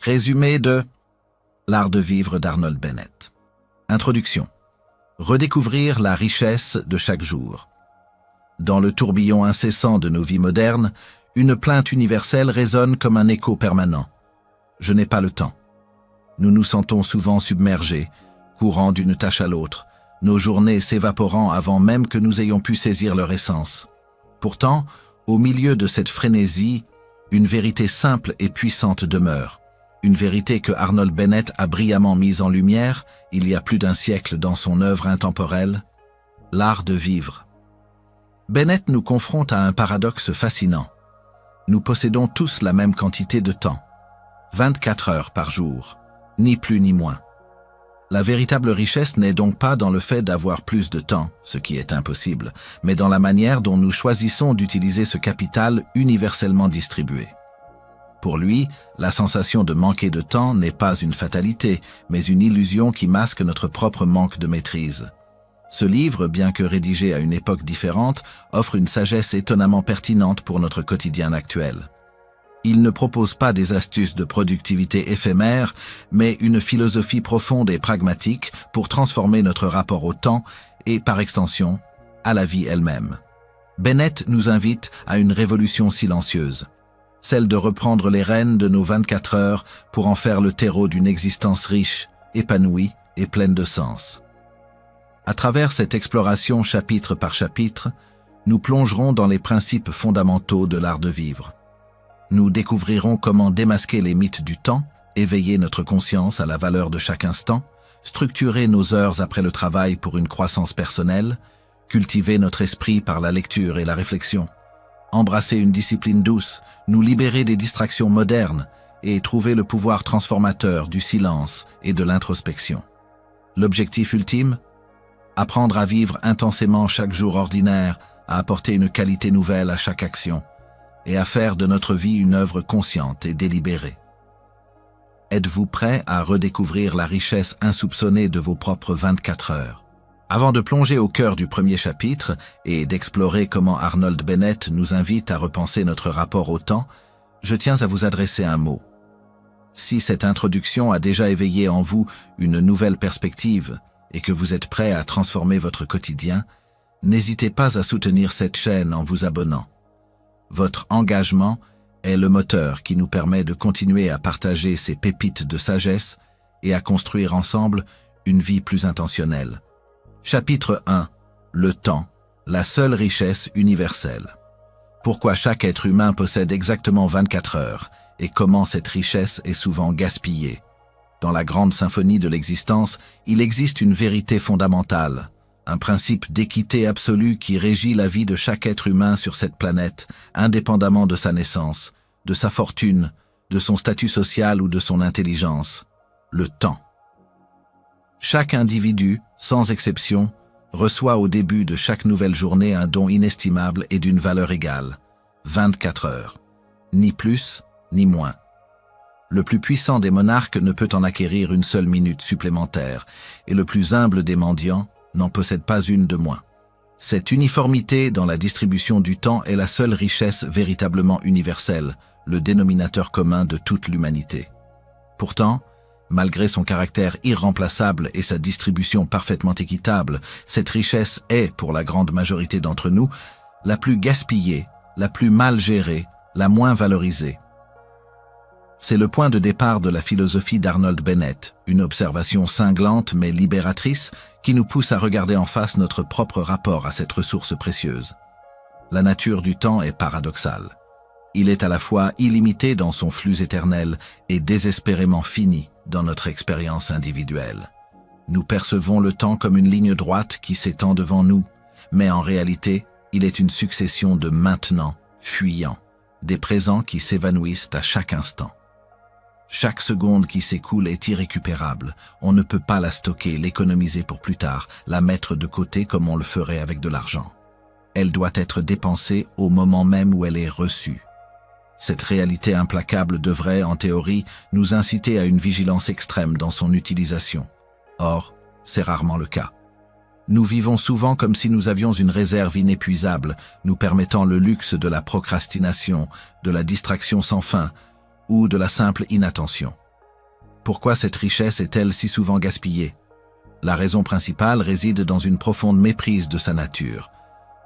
Résumé de L'art de vivre d'Arnold Bennett. Introduction. Redécouvrir la richesse de chaque jour. Dans le tourbillon incessant de nos vies modernes, une plainte universelle résonne comme un écho permanent. Je n'ai pas le temps. Nous nous sentons souvent submergés, courant d'une tâche à l'autre, nos journées s'évaporant avant même que nous ayons pu saisir leur essence. Pourtant, au milieu de cette frénésie, une vérité simple et puissante demeure. Une vérité que Arnold Bennett a brillamment mise en lumière il y a plus d'un siècle dans son œuvre intemporelle, l'art de vivre. Bennett nous confronte à un paradoxe fascinant. Nous possédons tous la même quantité de temps, 24 heures par jour, ni plus ni moins. La véritable richesse n'est donc pas dans le fait d'avoir plus de temps, ce qui est impossible, mais dans la manière dont nous choisissons d'utiliser ce capital universellement distribué. Pour lui, la sensation de manquer de temps n'est pas une fatalité, mais une illusion qui masque notre propre manque de maîtrise. Ce livre, bien que rédigé à une époque différente, offre une sagesse étonnamment pertinente pour notre quotidien actuel. Il ne propose pas des astuces de productivité éphémères, mais une philosophie profonde et pragmatique pour transformer notre rapport au temps et, par extension, à la vie elle-même. Bennett nous invite à une révolution silencieuse, celle de reprendre les rênes de nos 24 heures pour en faire le terreau d'une existence riche, épanouie et pleine de sens. À travers cette exploration chapitre par chapitre, nous plongerons dans les principes fondamentaux de l'art de vivre. Nous découvrirons comment démasquer les mythes du temps, éveiller notre conscience à la valeur de chaque instant, structurer nos heures après le travail pour une croissance personnelle, cultiver notre esprit par la lecture et la réflexion, embrasser une discipline douce, nous libérer des distractions modernes et trouver le pouvoir transformateur du silence et de l'introspection. L'objectif ultime ? Apprendre à vivre intensément chaque jour ordinaire, à apporter une qualité nouvelle à chaque action, et à faire de notre vie une œuvre consciente et délibérée. Êtes-vous prêt à redécouvrir la richesse insoupçonnée de vos propres 24 heures? Avant de plonger au cœur du premier chapitre et d'explorer comment Arnold Bennett nous invite à repenser notre rapport au temps, je tiens à vous adresser un mot. Si cette introduction a déjà éveillé en vous une nouvelle perspective et que vous êtes prêt à transformer votre quotidien, n'hésitez pas à soutenir cette chaîne en vous abonnant. Votre engagement est le moteur qui nous permet de continuer à partager ces pépites de sagesse et à construire ensemble une vie plus intentionnelle. Chapitre 1. Le temps, la seule richesse universelle. Pourquoi chaque être humain possède exactement 24 heures et comment cette richesse est souvent gaspillée. Dans la grande symphonie de l'existence, il existe une vérité fondamentale. Un principe d'équité absolue qui régit la vie de chaque être humain sur cette planète, indépendamment de sa naissance, de sa fortune, de son statut social ou de son intelligence. Le temps. Chaque individu, sans exception, reçoit au début de chaque nouvelle journée un don inestimable et d'une valeur égale. 24 heures. Ni plus, ni moins. Le plus puissant des monarques ne peut en acquérir une seule minute supplémentaire, et le plus humble des mendiants n'en possède pas une de moins. Cette uniformité dans la distribution du temps est la seule richesse véritablement universelle, le dénominateur commun de toute l'humanité. Pourtant, malgré son caractère irremplaçable et sa distribution parfaitement équitable, cette richesse est, pour la grande majorité d'entre nous, la plus gaspillée, la plus mal gérée, la moins valorisée. C'est le point de départ de la philosophie d'Arnold Bennett, une observation cinglante mais libératrice qui nous pousse à regarder en face notre propre rapport à cette ressource précieuse. La nature du temps est paradoxale. Il est à la fois illimité dans son flux éternel et désespérément fini dans notre expérience individuelle. Nous percevons le temps comme une ligne droite qui s'étend devant nous, mais en réalité, il est une succession de maintenant, fuyants, des présents qui s'évanouissent à chaque instant. Chaque seconde qui s'écoule est irrécupérable. On ne peut pas la stocker, l'économiser pour plus tard, la mettre de côté comme on le ferait avec de l'argent. Elle doit être dépensée au moment même où elle est reçue. Cette réalité implacable devrait, en théorie, nous inciter à une vigilance extrême dans son utilisation. Or, c'est rarement le cas. Nous vivons souvent comme si nous avions une réserve inépuisable, nous permettant le luxe de la procrastination, de la distraction sans fin, ou de la simple inattention. Pourquoi cette richesse est-elle si souvent gaspillée? La raison principale réside dans une profonde méprise de sa nature.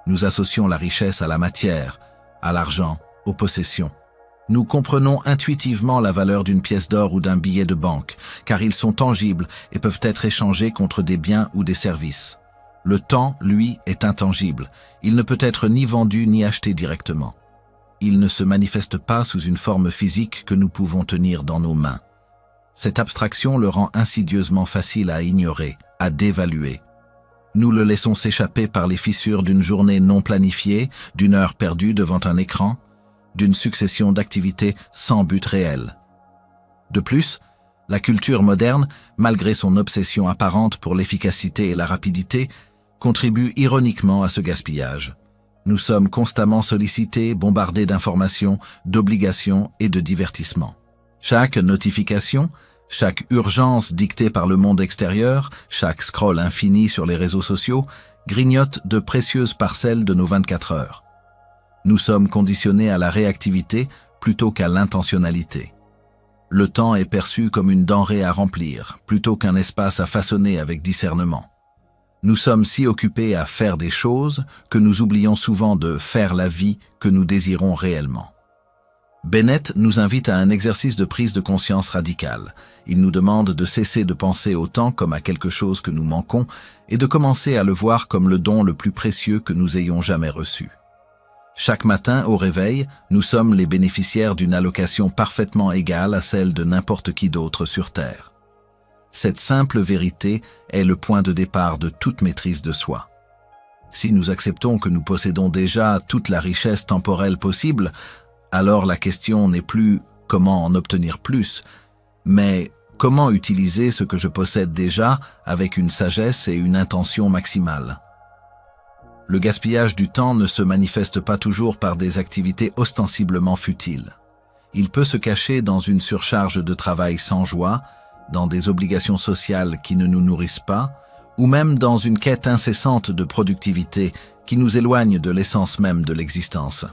Nous associons la richesse à la matière, à l'argent, aux possessions. Nous comprenons intuitivement la valeur d'une pièce d'or ou d'un billet de banque, car ils sont tangibles et peuvent être échangés contre des biens ou des services. Le temps, lui, est intangible. Il ne peut être ni vendu ni acheté directement. Il ne se manifeste pas sous une forme physique que nous pouvons tenir dans nos mains. Cette abstraction le rend insidieusement facile à ignorer, à dévaluer. Nous le laissons s'échapper par les fissures d'une journée non planifiée, d'une heure perdue devant un écran, d'une succession d'activités sans but réel. De plus, la culture moderne, malgré son obsession apparente pour l'efficacité et la rapidité, contribue ironiquement à ce gaspillage. Nous sommes constamment sollicités, bombardés d'informations, d'obligations et de divertissements. Chaque notification, chaque urgence dictée par le monde extérieur, chaque scroll infini sur les réseaux sociaux, grignote de précieuses parcelles de nos 24 heures. Nous sommes conditionnés à la réactivité plutôt qu'à l'intentionnalité. Le temps est perçu comme une denrée à remplir, plutôt qu'un espace à façonner avec discernement. Nous sommes si occupés à faire des choses que nous oublions souvent de faire la vie que nous désirons réellement. Bennett nous invite à un exercice de prise de conscience radicale. Il nous demande de cesser de penser au temps comme à quelque chose que nous manquons et de commencer à le voir comme le don le plus précieux que nous ayons jamais reçu. Chaque matin, au réveil, nous sommes les bénéficiaires d'une allocation parfaitement égale à celle de n'importe qui d'autre sur Terre. Cette simple vérité est le point de départ de toute maîtrise de soi. Si nous acceptons que nous possédons déjà toute la richesse temporelle possible, alors la question n'est plus comment en obtenir plus, mais comment utiliser ce que je possède déjà avec une sagesse et une intention maximale. Le gaspillage du temps ne se manifeste pas toujours par des activités ostensiblement futiles. Il peut se cacher dans une surcharge de travail sans joie, dans des obligations sociales qui ne nous nourrissent pas, ou même dans une quête incessante de productivité qui nous éloigne de l'essence même de l'existence.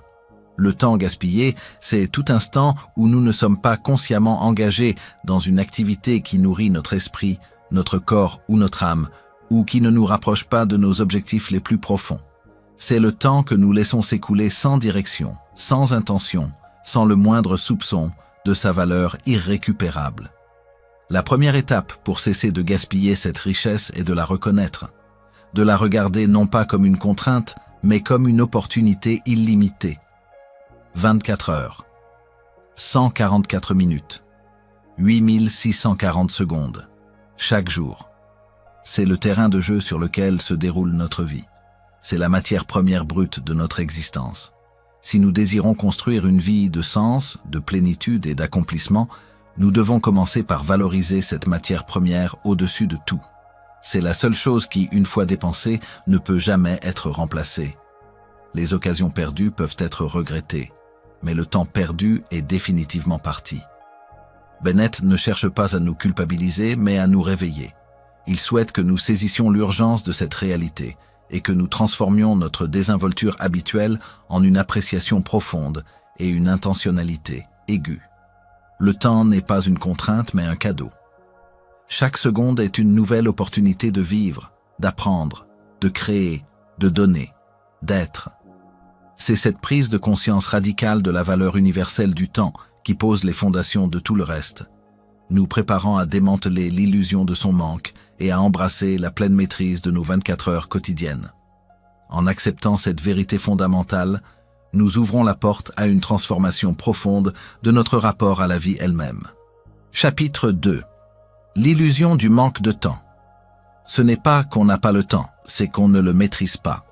Le temps gaspillé, c'est tout instant où nous ne sommes pas consciemment engagés dans une activité qui nourrit notre esprit, notre corps ou notre âme, ou qui ne nous rapproche pas de nos objectifs les plus profonds. C'est le temps que nous laissons s'écouler sans direction, sans intention, sans le moindre soupçon de sa valeur irrécupérable. La première étape pour cesser de gaspiller cette richesse est de la reconnaître, de la regarder non pas comme une contrainte, mais comme une opportunité illimitée. 24 heures, 144 minutes, 8640 secondes, chaque jour. C'est le terrain de jeu sur lequel se déroule notre vie. C'est la matière première brute de notre existence. Si nous désirons construire une vie de sens, de plénitude et d'accomplissement, nous devons commencer par valoriser cette matière première au-dessus de tout. C'est la seule chose qui, une fois dépensée, ne peut jamais être remplacée. Les occasions perdues peuvent être regrettées, mais le temps perdu est définitivement parti. Bennett ne cherche pas à nous culpabiliser, mais à nous réveiller. Il souhaite que nous saisissions l'urgence de cette réalité et que nous transformions notre désinvolture habituelle en une appréciation profonde et une intentionnalité aiguë. Le temps n'est pas une contrainte, mais un cadeau. Chaque seconde est une nouvelle opportunité de vivre, d'apprendre, de créer, de donner, d'être. C'est cette prise de conscience radicale de la valeur universelle du temps qui pose les fondations de tout le reste, nous préparant à démanteler l'illusion de son manque et à embrasser la pleine maîtrise de nos 24 heures quotidiennes. En acceptant cette vérité fondamentale, nous ouvrons la porte à une transformation profonde de notre rapport à la vie elle-même. Chapitre 2. L'illusion du manque de temps. Ce n'est pas qu'on n'a pas le temps, c'est qu'on ne le maîtrise pas.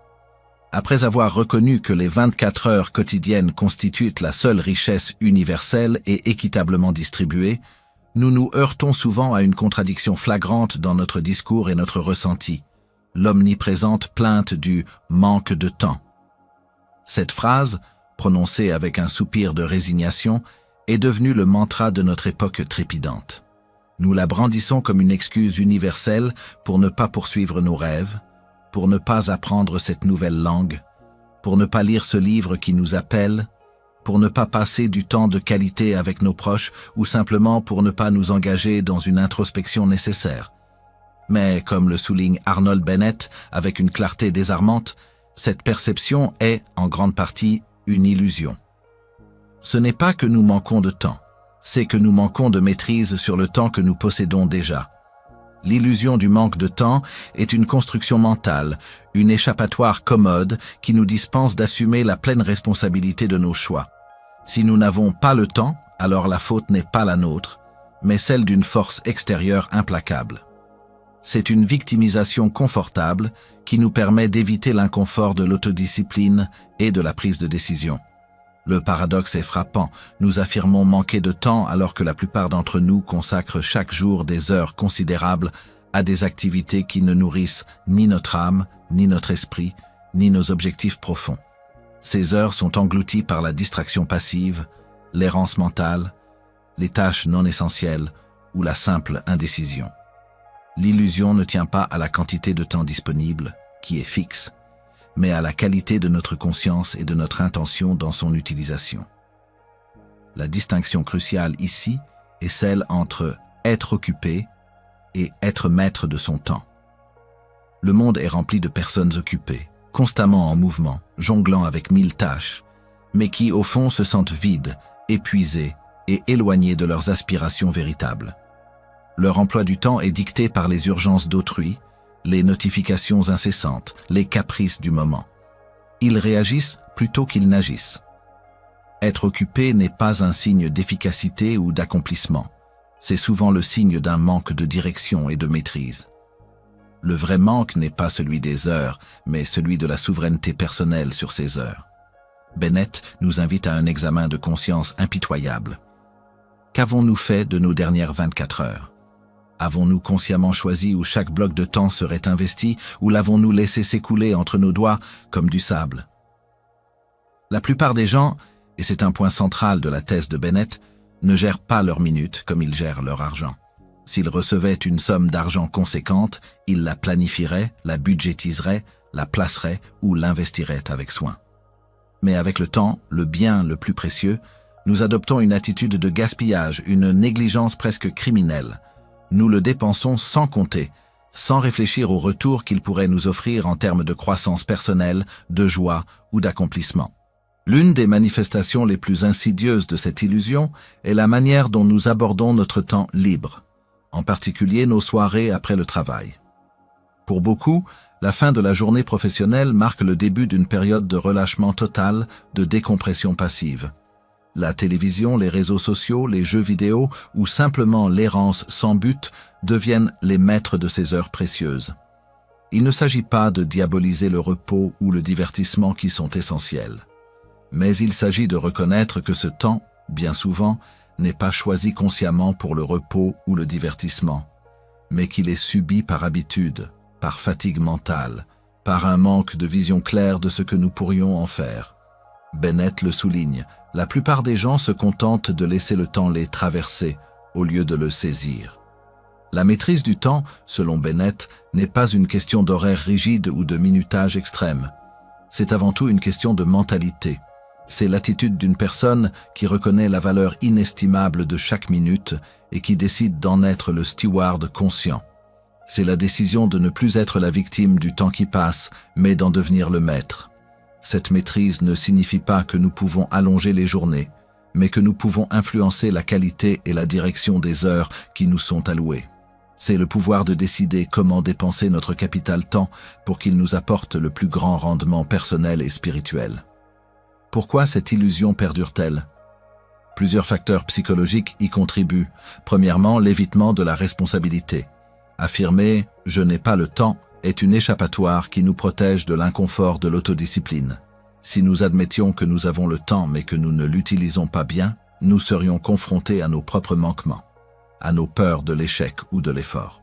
Après avoir reconnu que les 24 heures quotidiennes constituent la seule richesse universelle et équitablement distribuée, nous nous heurtons souvent à une contradiction flagrante dans notre discours et notre ressenti, l'omniprésente plainte du manque de temps. Cette phrase, prononcée avec un soupir de résignation, est devenue le mantra de notre époque trépidante. Nous la brandissons comme une excuse universelle pour ne pas poursuivre nos rêves, pour ne pas apprendre cette nouvelle langue, pour ne pas lire ce livre qui nous appelle, pour ne pas passer du temps de qualité avec nos proches ou simplement pour ne pas nous engager dans une introspection nécessaire. Mais, comme le souligne Arnold Bennett avec une clarté désarmante, cette perception est, en grande partie, une illusion. Ce n'est pas que nous manquons de temps, c'est que nous manquons de maîtrise sur le temps que nous possédons déjà. L'illusion du manque de temps est une construction mentale, une échappatoire commode qui nous dispense d'assumer la pleine responsabilité de nos choix. Si nous n'avons pas le temps, alors la faute n'est pas la nôtre, mais celle d'une force extérieure implacable. C'est une victimisation confortable qui nous permet d'éviter l'inconfort de l'autodiscipline et de la prise de décision. Le paradoxe est frappant, nous affirmons manquer de temps alors que la plupart d'entre nous consacrent chaque jour des heures considérables à des activités qui ne nourrissent ni notre âme, ni notre esprit, ni nos objectifs profonds. Ces heures sont englouties par la distraction passive, l'errance mentale, les tâches non essentielles ou la simple indécision. L'illusion ne tient pas à la quantité de temps disponible, qui est fixe, mais à la qualité de notre conscience et de notre intention dans son utilisation. La distinction cruciale ici est celle entre être occupé et être maître de son temps. Le monde est rempli de personnes occupées, constamment en mouvement, jonglant avec 1000 tâches, mais qui au fond se sentent vides, épuisées et éloignées de leurs aspirations véritables. Leur emploi du temps est dicté par les urgences d'autrui, les notifications incessantes, les caprices du moment. Ils réagissent plutôt qu'ils n'agissent. Être occupé n'est pas un signe d'efficacité ou d'accomplissement. C'est souvent le signe d'un manque de direction et de maîtrise. Le vrai manque n'est pas celui des heures, mais celui de la souveraineté personnelle sur ces heures. Bennett nous invite à un examen de conscience impitoyable. Qu'avons-nous fait de nos dernières 24 heures ? Avons-nous consciemment choisi où chaque bloc de temps serait investi ou l'avons-nous laissé s'écouler entre nos doigts comme du sable? La plupart des gens, et c'est un point central de la thèse de Bennett, ne gèrent pas leurs minutes comme ils gèrent leur argent. S'ils recevaient une somme d'argent conséquente, ils la planifieraient, la budgétiseraient, la placeraient ou l'investiraient avec soin. Mais avec le temps, le bien le plus précieux, nous adoptons une attitude de gaspillage, une négligence presque criminelle. Nous le dépensons sans compter, sans réfléchir au retour qu'il pourrait nous offrir en termes de croissance personnelle, de joie ou d'accomplissement. L'une des manifestations les plus insidieuses de cette illusion est la manière dont nous abordons notre temps libre, en particulier nos soirées après le travail. Pour beaucoup, la fin de la journée professionnelle marque le début d'une période de relâchement total, de décompression passive. La télévision, les réseaux sociaux, les jeux vidéo ou simplement l'errance sans but deviennent les maîtres de ces heures précieuses. Il ne s'agit pas de diaboliser le repos ou le divertissement qui sont essentiels. Mais il s'agit de reconnaître que ce temps, bien souvent, n'est pas choisi consciemment pour le repos ou le divertissement, mais qu'il est subi par habitude, par fatigue mentale, par un manque de vision claire de ce que nous pourrions en faire. Bennett le souligne, la plupart des gens se contentent de laisser le temps les traverser au lieu de le saisir. La maîtrise du temps, selon Bennett, n'est pas une question d'horaire rigide ou de minutage extrême. C'est avant tout une question de mentalité. C'est l'attitude d'une personne qui reconnaît la valeur inestimable de chaque minute et qui décide d'en être le steward conscient. C'est la décision de ne plus être la victime du temps qui passe, mais d'en devenir le maître. Cette maîtrise ne signifie pas que nous pouvons allonger les journées, mais que nous pouvons influencer la qualité et la direction des heures qui nous sont allouées. C'est le pouvoir de décider comment dépenser notre capital temps pour qu'il nous apporte le plus grand rendement personnel et spirituel. Pourquoi cette illusion perdure-t-elle ? Plusieurs facteurs psychologiques y contribuent. Premièrement, l'évitement de la responsabilité. Affirmer « je n'ai pas le temps » est une échappatoire qui nous protège de l'inconfort de l'autodiscipline. Si nous admettions que nous avons le temps mais que nous ne l'utilisons pas bien, nous serions confrontés à nos propres manquements, à nos peurs de l'échec ou de l'effort.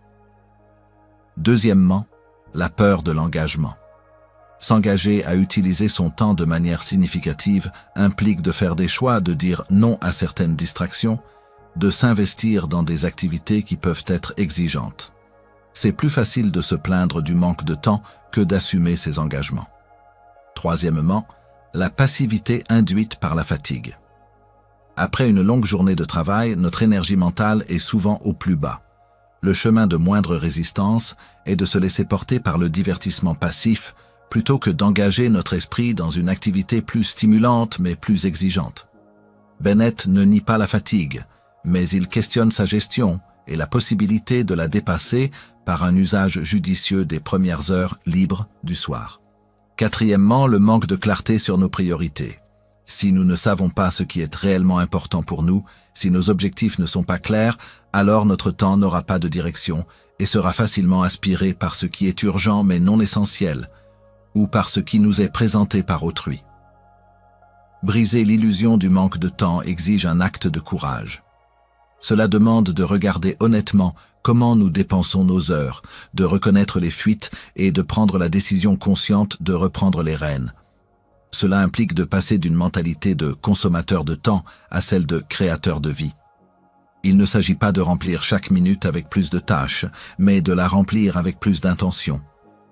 Deuxièmement, la peur de l'engagement. S'engager à utiliser son temps de manière significative implique de faire des choix, de dire non à certaines distractions, de s'investir dans des activités qui peuvent être exigeantes. C'est plus facile de se plaindre du manque de temps que d'assumer ses engagements. Troisièmement, La passivité induite par la fatigue. Après une longue journée de travail, notre énergie mentale est souvent au plus bas. Le chemin de moindre résistance est de se laisser porter par le divertissement passif plutôt que d'engager notre esprit dans une activité plus stimulante mais plus exigeante. Bennett ne nie pas la fatigue, mais il questionne sa gestion et la possibilité de la dépasser par un usage judicieux des premières heures libres du soir. Quatrièmement, le manque de clarté sur nos priorités. Si nous ne savons pas ce qui est réellement important pour nous, si nos objectifs ne sont pas clairs, alors notre temps n'aura pas de direction et sera facilement aspiré par ce qui est urgent mais non essentiel, ou par ce qui nous est présenté par autrui. Briser l'illusion du manque de temps exige un acte de courage. Cela demande de regarder honnêtement comment nous dépensons nos heures, de reconnaître les fuites et de prendre la décision consciente de reprendre les rênes. Cela implique de passer d'une mentalité de consommateur de temps à celle de créateur de vie. Il ne s'agit pas de remplir chaque minute avec plus de tâches, mais de la remplir avec plus d'intention,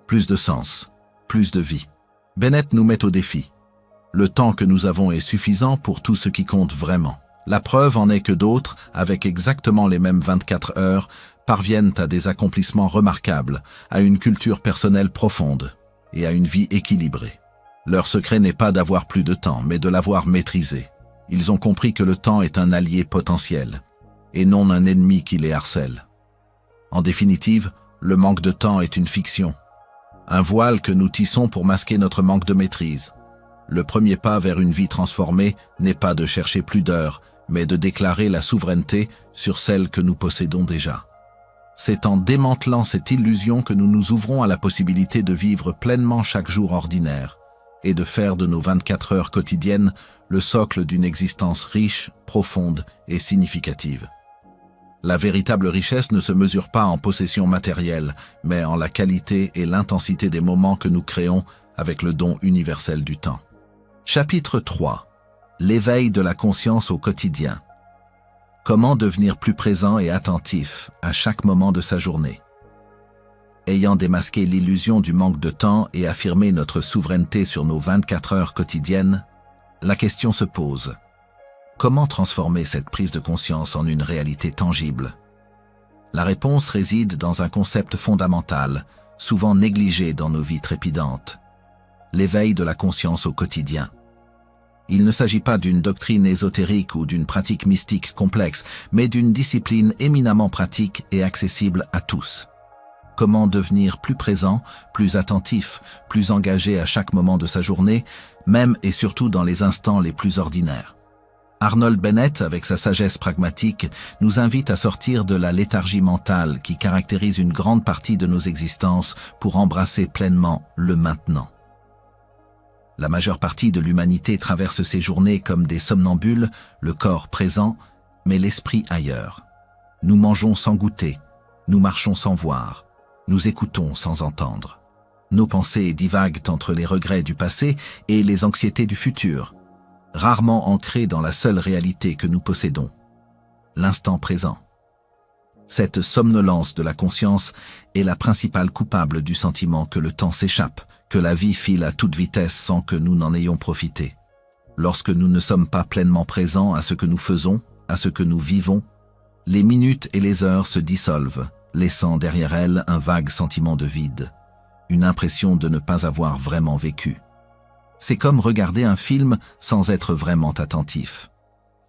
plus de sens, plus de vie. Bennett nous met au défi. Le temps que nous avons est suffisant pour tout ce qui compte vraiment. La preuve en est que d'autres, avec exactement les mêmes 24 heures, parviennent à des accomplissements remarquables, à une culture personnelle profonde et à une vie équilibrée. Leur secret n'est pas d'avoir plus de temps, mais de l'avoir maîtrisé. Ils ont compris que le temps est un allié potentiel, et non un ennemi qui les harcèle. En définitive, le manque de temps est une fiction, un voile que nous tissons pour masquer notre manque de maîtrise. Le premier pas vers une vie transformée n'est pas de chercher plus d'heures, mais de déclarer la souveraineté sur celle que nous possédons déjà. C'est en démantelant cette illusion que nous nous ouvrons à la possibilité de vivre pleinement chaque jour ordinaire et de faire de nos 24 heures quotidiennes le socle d'une existence riche, profonde et significative. La véritable richesse ne se mesure pas en possession matérielle, mais en la qualité et l'intensité des moments que nous créons avec le don universel du temps. Chapitre 3. L'éveil de la conscience au quotidien. Comment devenir plus présent et attentif à chaque moment de sa journée? Ayant démasqué l'illusion du manque de temps et affirmé notre souveraineté sur nos 24 heures quotidiennes, la question se pose. Comment transformer cette prise de conscience en une réalité tangible? La réponse réside dans un concept fondamental, souvent négligé dans nos vies trépidantes. L'éveil de la conscience au quotidien. Il ne s'agit pas d'une doctrine ésotérique ou d'une pratique mystique complexe, mais d'une discipline éminemment pratique et accessible à tous. Comment devenir plus présent, plus attentif, plus engagé à chaque moment de sa journée, même et surtout dans les instants les plus ordinaires. Arnold Bennett, avec sa sagesse pragmatique, nous invite à sortir de la léthargie mentale qui caractérise une grande partie de nos existences pour embrasser pleinement le maintenant. La majeure partie de l'humanité traverse ses journées comme des somnambules, le corps présent, mais l'esprit ailleurs. Nous mangeons sans goûter, nous marchons sans voir, nous écoutons sans entendre. Nos pensées divaguent entre les regrets du passé et les anxiétés du futur, rarement ancrées dans la seule réalité que nous possédons, l'instant présent. Cette somnolence de la conscience est la principale coupable du sentiment que le temps s'échappe, que la vie file à toute vitesse sans que nous n'en ayons profité. Lorsque nous ne sommes pas pleinement présents à ce que nous faisons, à ce que nous vivons, les minutes et les heures se dissolvent, laissant derrière elles un vague sentiment de vide, une impression de ne pas avoir vraiment vécu. C'est comme regarder un film sans être vraiment attentif.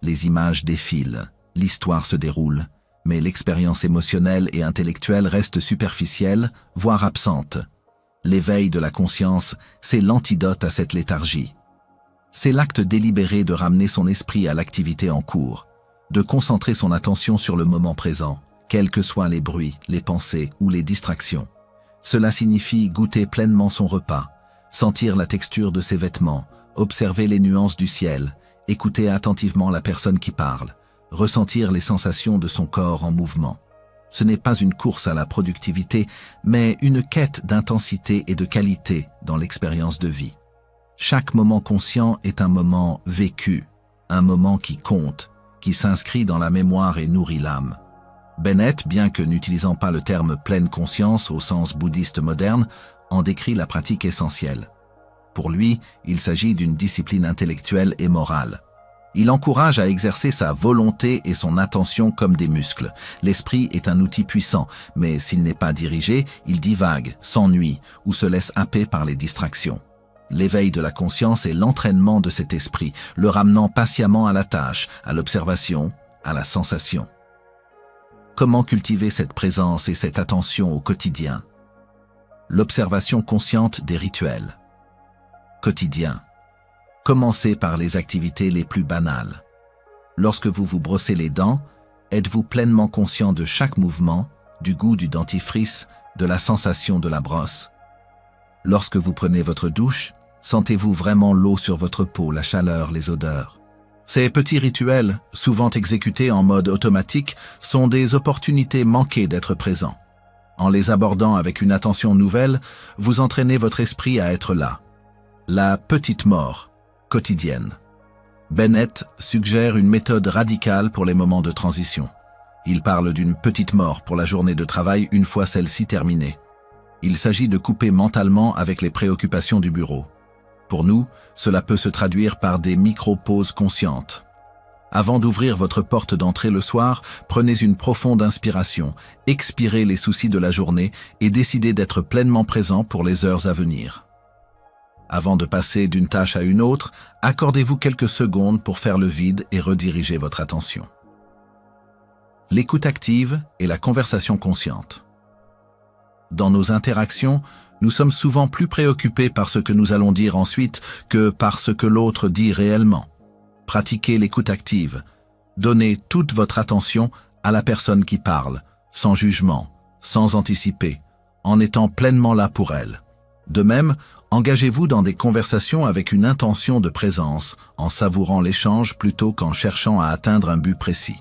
Les images défilent, l'histoire se déroule, mais l'expérience émotionnelle et intellectuelle reste superficielle, voire absente. L'éveil de la conscience, c'est l'antidote à cette léthargie. C'est l'acte délibéré de ramener son esprit à l'activité en cours, de concentrer son attention sur le moment présent, quels que soient les bruits, les pensées ou les distractions. Cela signifie goûter pleinement son repas, sentir la texture de ses vêtements, observer les nuances du ciel, écouter attentivement la personne qui parle, ressentir les sensations de son corps en mouvement. Ce n'est pas une course à la productivité, mais une quête d'intensité et de qualité dans l'expérience de vie. Chaque moment conscient est un moment vécu, un moment qui compte, qui s'inscrit dans la mémoire et nourrit l'âme. Bennett, bien que n'utilisant pas le terme pleine conscience au sens bouddhiste moderne, en décrit la pratique essentielle. Pour lui, il s'agit d'une discipline intellectuelle et morale. Il encourage à exercer sa volonté et son attention comme des muscles. L'esprit est un outil puissant, mais s'il n'est pas dirigé, il divague, s'ennuie ou se laisse happer par les distractions. L'éveil de la conscience est l'entraînement de cet esprit, le ramenant patiemment à la tâche, à l'observation, à la sensation. Comment cultiver cette présence et cette attention au quotidien? L'observation consciente des rituels. Quotidien. Commencez par les activités les plus banales. Lorsque vous vous brossez les dents, êtes-vous pleinement conscient de chaque mouvement, du goût du dentifrice, de la sensation de la brosse? Lorsque vous prenez votre douche, sentez-vous vraiment l'eau sur votre peau, la chaleur, les odeurs? Ces petits rituels, souvent exécutés en mode automatique, sont des opportunités manquées d'être présents. En les abordant avec une attention nouvelle, vous entraînez votre esprit à être là. La petite mort, quotidienne. Bennett suggère une méthode radicale pour les moments de transition. Il parle d'une petite mort pour la journée de travail une fois celle-ci terminée. Il s'agit de couper mentalement avec les préoccupations du bureau. Pour nous, cela peut se traduire par des micro-pauses conscientes. Avant d'ouvrir votre porte d'entrée le soir, prenez une profonde inspiration, expirez les soucis de la journée et décidez d'être pleinement présent pour les heures à venir. Avant de passer d'une tâche à une autre, accordez-vous quelques secondes pour faire le vide et rediriger votre attention. L'écoute active et la conversation consciente. Dans nos interactions, nous sommes souvent plus préoccupés par ce que nous allons dire ensuite que par ce que l'autre dit réellement. Pratiquez l'écoute active. Donnez toute votre attention à la personne qui parle, sans jugement, sans anticiper, en étant pleinement là pour elle. De même, engagez-vous dans des conversations avec une intention de présence, en savourant l'échange plutôt qu'en cherchant à atteindre un but précis.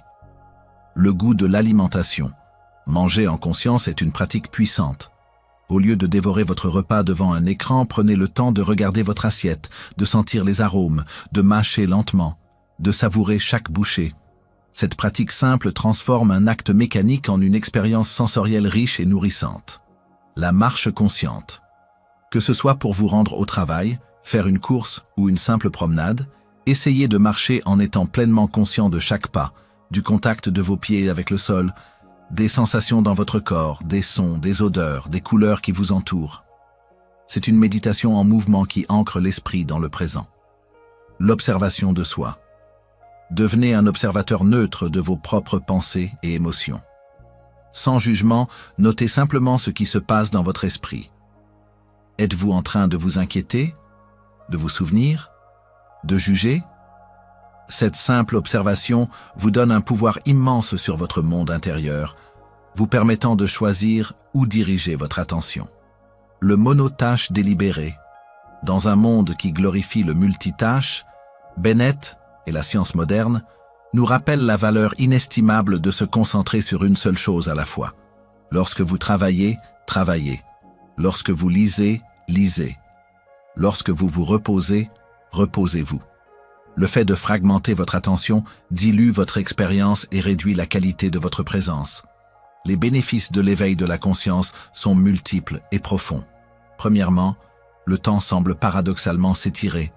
Le goût de l'alimentation. Manger en conscience est une pratique puissante. Au lieu de dévorer votre repas devant un écran, prenez le temps de regarder votre assiette, de sentir les arômes, de mâcher lentement, de savourer chaque bouchée. Cette pratique simple transforme un acte mécanique en une expérience sensorielle riche et nourrissante. La marche consciente. Que ce soit pour vous rendre au travail, faire une course ou une simple promenade, essayez de marcher en étant pleinement conscient de chaque pas, du contact de vos pieds avec le sol, des sensations dans votre corps, des sons, des odeurs, des couleurs qui vous entourent. C'est une méditation en mouvement qui ancre l'esprit dans le présent. L'observation de soi. Devenez un observateur neutre de vos propres pensées et émotions. Sans jugement, notez simplement ce qui se passe dans votre esprit. Êtes-vous en train de vous inquiéter, de vous souvenir, de juger? Cette simple observation vous donne un pouvoir immense sur votre monde intérieur, vous permettant de choisir où diriger votre attention. Le monotâche délibéré. Dans un monde qui glorifie le multitâche, Bennett et la science moderne nous rappellent la valeur inestimable de se concentrer sur une seule chose à la fois. Lorsque vous travaillez, travaillez. Lorsque vous lisez, lisez. Lorsque vous vous reposez, reposez-vous. Le fait de fragmenter votre attention dilue votre expérience et réduit la qualité de votre présence. Les bénéfices de l'éveil de la conscience sont multiples et profonds. Premièrement, le temps semble paradoxalement s'étirer.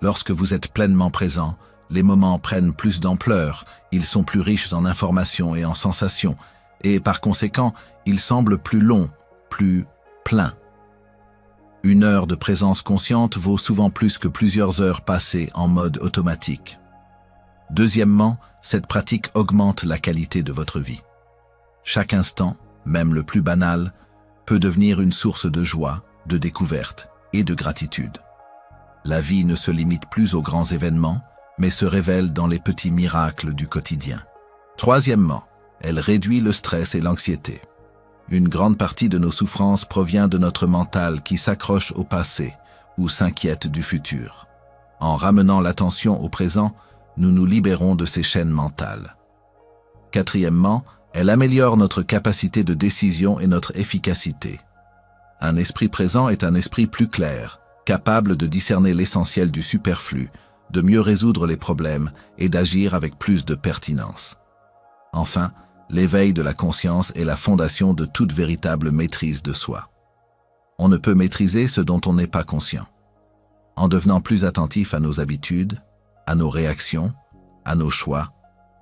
Lorsque vous êtes pleinement présent, les moments prennent plus d'ampleur, ils sont plus riches en informations et en sensations, et par conséquent, ils semblent plus longs, plus pleins. Une heure de présence consciente vaut souvent plus que plusieurs heures passées en mode automatique. Deuxièmement, cette pratique augmente la qualité de votre vie. Chaque instant, même le plus banal, peut devenir une source de joie, de découverte et de gratitude. La vie ne se limite plus aux grands événements, mais se révèle dans les petits miracles du quotidien. Troisièmement, elle réduit le stress et l'anxiété. Une grande partie de nos souffrances provient de notre mental qui s'accroche au passé ou s'inquiète du futur. En ramenant l'attention au présent, nous nous libérons de ces chaînes mentales. Quatrièmement, elle améliore notre capacité de décision et notre efficacité. Un esprit présent est un esprit plus clair, capable de discerner l'essentiel du superflu, de mieux résoudre les problèmes et d'agir avec plus de pertinence. Enfin, l'éveil de la conscience est la fondation de toute véritable maîtrise de soi. On ne peut maîtriser ce dont on n'est pas conscient. En devenant plus attentifs à nos habitudes, à nos réactions, à nos choix,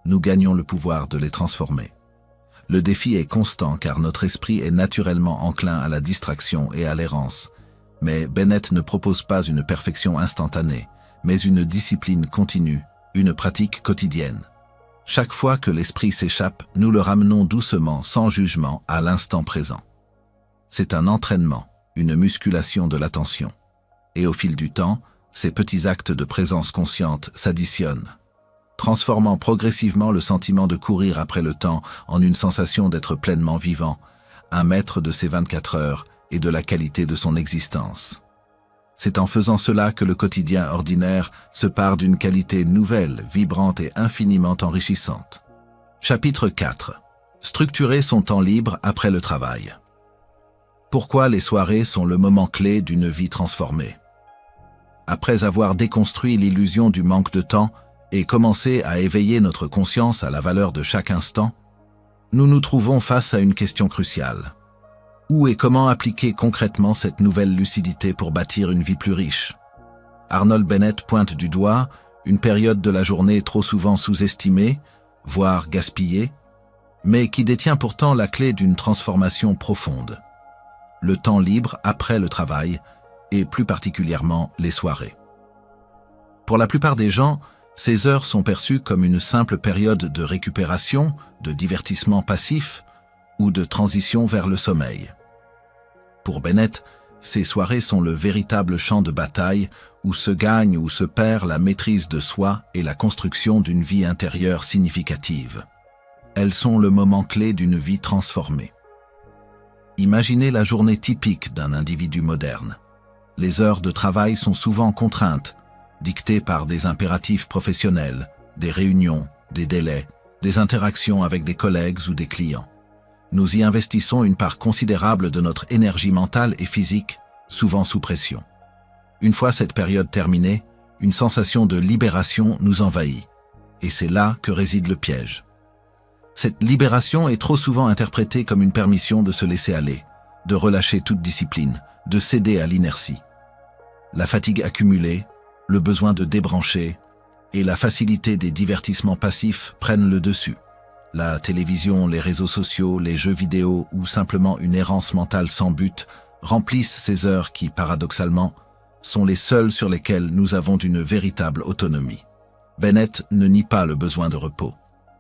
nous gagnons le pouvoir de les transformer. Le défi est constant car notre esprit est naturellement enclin à la distraction et à l'errance. Mais Bennett ne propose pas une perfection instantanée, mais une discipline continue, une pratique quotidienne. Chaque fois que l'esprit s'échappe, nous le ramenons doucement, sans jugement, à l'instant présent. C'est un entraînement, une musculation de l'attention. Et au fil du temps, ces petits actes de présence consciente s'additionnent, transformant progressivement le sentiment de courir après le temps en une sensation d'être pleinement vivant, un maître de ses 24 heures et de la qualité de son existence. C'est en faisant cela que le quotidien ordinaire se pare d'une qualité nouvelle, vibrante et infiniment enrichissante. Chapitre 4. Structurer son temps libre après le travail. Pourquoi les soirées sont le moment clé d'une vie transformée? Après avoir déconstruit l'illusion du manque de temps et commencé à éveiller notre conscience à la valeur de chaque instant, nous nous trouvons face à une question cruciale. Où et comment appliquer concrètement cette nouvelle lucidité pour bâtir une vie plus riche? Arnold Bennett pointe du doigt une période de la journée trop souvent sous-estimée, voire gaspillée, mais qui détient pourtant la clé d'une transformation profonde. Le temps libre après le travail, et plus particulièrement les soirées. Pour la plupart des gens, ces heures sont perçues comme une simple période de récupération, de divertissement passif ou de transition vers le sommeil. Pour Bennett, ces soirées sont le véritable champ de bataille où se gagne ou se perd la maîtrise de soi et la construction d'une vie intérieure significative. Elles sont le moment clé d'une vie transformée. Imaginez la journée typique d'un individu moderne. Les heures de travail sont souvent contraintes, dictées par des impératifs professionnels, des réunions, des délais, des interactions avec des collègues ou des clients. Nous y investissons une part considérable de notre énergie mentale et physique, souvent sous pression. Une fois cette période terminée, une sensation de libération nous envahit. Et c'est là que réside le piège. Cette libération est trop souvent interprétée comme une permission de se laisser aller, de relâcher toute discipline, de céder à l'inertie. La fatigue accumulée, le besoin de débrancher et la facilité des divertissements passifs prennent le dessus. La télévision, les réseaux sociaux, les jeux vidéo ou simplement une errance mentale sans but remplissent ces heures qui, paradoxalement, sont les seules sur lesquelles nous avons une véritable autonomie. Bennett ne nie pas le besoin de repos,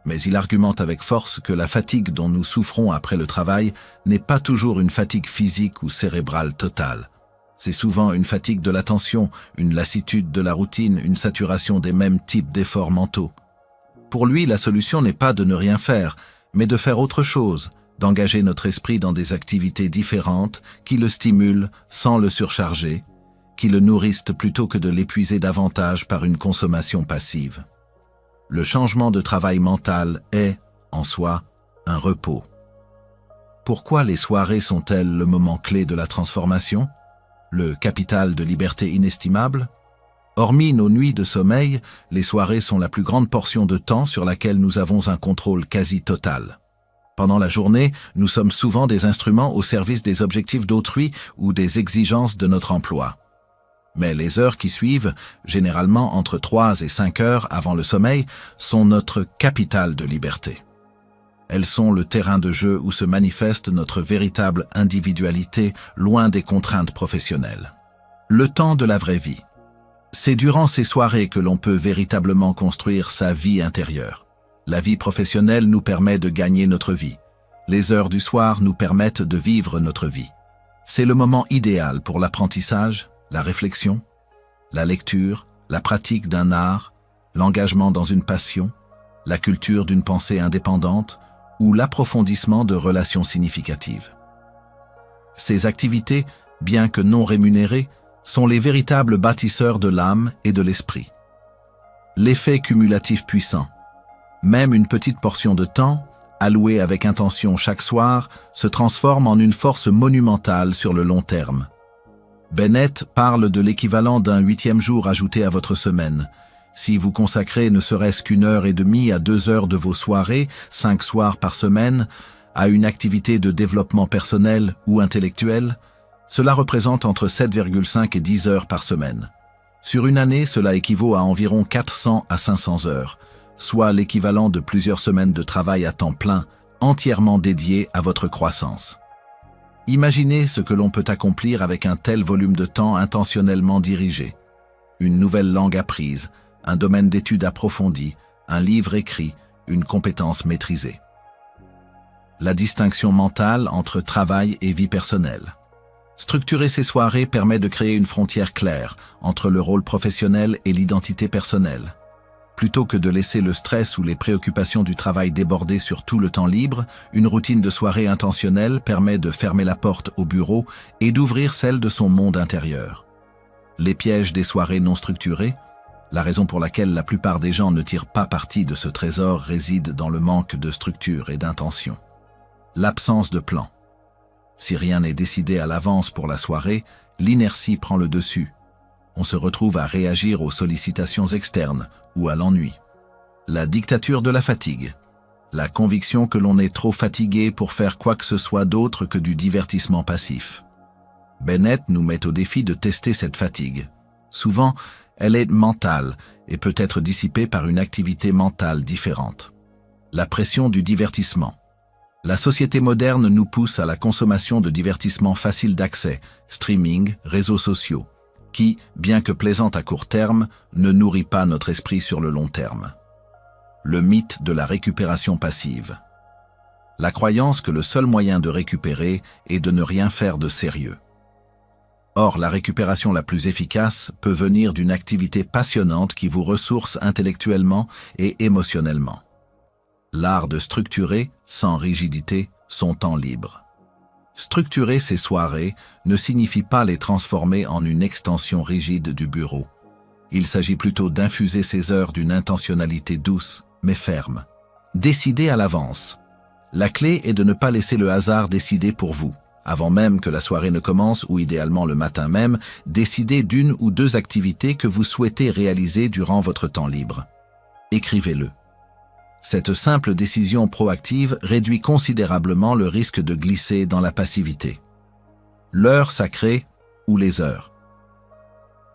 mais il argumente avec force que la fatigue dont nous souffrons après le travail n'est pas toujours une fatigue physique ou cérébrale totale. C'est souvent une fatigue de l'attention, une lassitude de la routine, une saturation des mêmes types d'efforts mentaux. Pour lui, la solution n'est pas de ne rien faire, mais de faire autre chose, d'engager notre esprit dans des activités différentes qui le stimulent sans le surcharger, qui le nourrissent plutôt que de l'épuiser davantage par une consommation passive. Le changement de travail mental est, en soi, un repos. Pourquoi les soirées sont-elles le moment clé de la transformation? Le capital de liberté inestimable? Hormis nos nuits de sommeil, les soirées sont la plus grande portion de temps sur laquelle nous avons un contrôle quasi total. Pendant la journée, nous sommes souvent des instruments au service des objectifs d'autrui ou des exigences de notre emploi. Mais les heures qui suivent, généralement entre 3 et 5 heures avant le sommeil, sont notre capital de liberté. Elles sont le terrain de jeu où se manifeste notre véritable individualité, loin des contraintes professionnelles. Le temps de la vraie vie. C'est durant ces soirées que l'on peut véritablement construire sa vie intérieure. La vie professionnelle nous permet de gagner notre vie. Les heures du soir nous permettent de vivre notre vie. C'est le moment idéal pour l'apprentissage, la réflexion, la lecture, la pratique d'un art, l'engagement dans une passion, la culture d'une pensée indépendante ou l'approfondissement de relations significatives. Ces activités, bien que non rémunérées, sont les véritables bâtisseurs de l'âme et de l'esprit. L'effet cumulatif puissant. Même une petite portion de temps, allouée avec intention chaque soir, se transforme en une force monumentale sur le long terme. Bennett parle de l'équivalent d'un 8e jour ajouté à votre semaine. Si vous consacrez ne serait-ce qu'1h30 à 2 heures de vos soirées, 5 soirs par semaine, à une activité de développement personnel ou intellectuel, cela représente entre 7,5 et 10 heures par semaine. Sur une année, cela équivaut à environ 400 à 500 heures, soit l'équivalent de plusieurs semaines de travail à temps plein, entièrement dédié à votre croissance. Imaginez ce que l'on peut accomplir avec un tel volume de temps intentionnellement dirigé. Une nouvelle langue apprise, un domaine d'études approfondi, un livre écrit, une compétence maîtrisée. La distinction mentale entre travail et vie personnelle. Structurer ces soirées permet de créer une frontière claire entre le rôle professionnel et l'identité personnelle. Plutôt que de laisser le stress ou les préoccupations du travail déborder sur tout le temps libre, une routine de soirée intentionnelle permet de fermer la porte au bureau et d'ouvrir celle de son monde intérieur. Les pièges des soirées non structurées, la raison pour laquelle la plupart des gens ne tirent pas parti de ce trésor réside dans le manque de structure et d'intention. L'absence de plan. Si rien n'est décidé à l'avance pour la soirée, l'inertie prend le dessus. On se retrouve à réagir aux sollicitations externes ou à l'ennui. La dictature de la fatigue. La conviction que l'on est trop fatigué pour faire quoi que ce soit d'autre que du divertissement passif. Bennett nous met au défi de tester cette fatigue. Souvent, elle est mentale et peut être dissipée par une activité mentale différente. La pression du divertissement. La société moderne nous pousse à la consommation de divertissements faciles d'accès, streaming, réseaux sociaux, qui, bien que plaisant à court terme, ne nourrit pas notre esprit sur le long terme. Le mythe de la récupération passive. La croyance que le seul moyen de récupérer est de ne rien faire de sérieux. Or, la récupération la plus efficace peut venir d'une activité passionnante qui vous ressource intellectuellement et émotionnellement. L'art de structurer, sans rigidité, son temps libre. Structurer ses soirées ne signifie pas les transformer en une extension rigide du bureau. Il s'agit plutôt d'infuser ces heures d'une intentionnalité douce, mais ferme. Décidez à l'avance. La clé est de ne pas laisser le hasard décider pour vous. Avant même que la soirée ne commence, ou idéalement le matin même, décidez d'une ou deux activités que vous souhaitez réaliser durant votre temps libre. Écrivez-le. Cette simple décision proactive réduit considérablement le risque de glisser dans la passivité. L'heure sacrée ou les heures.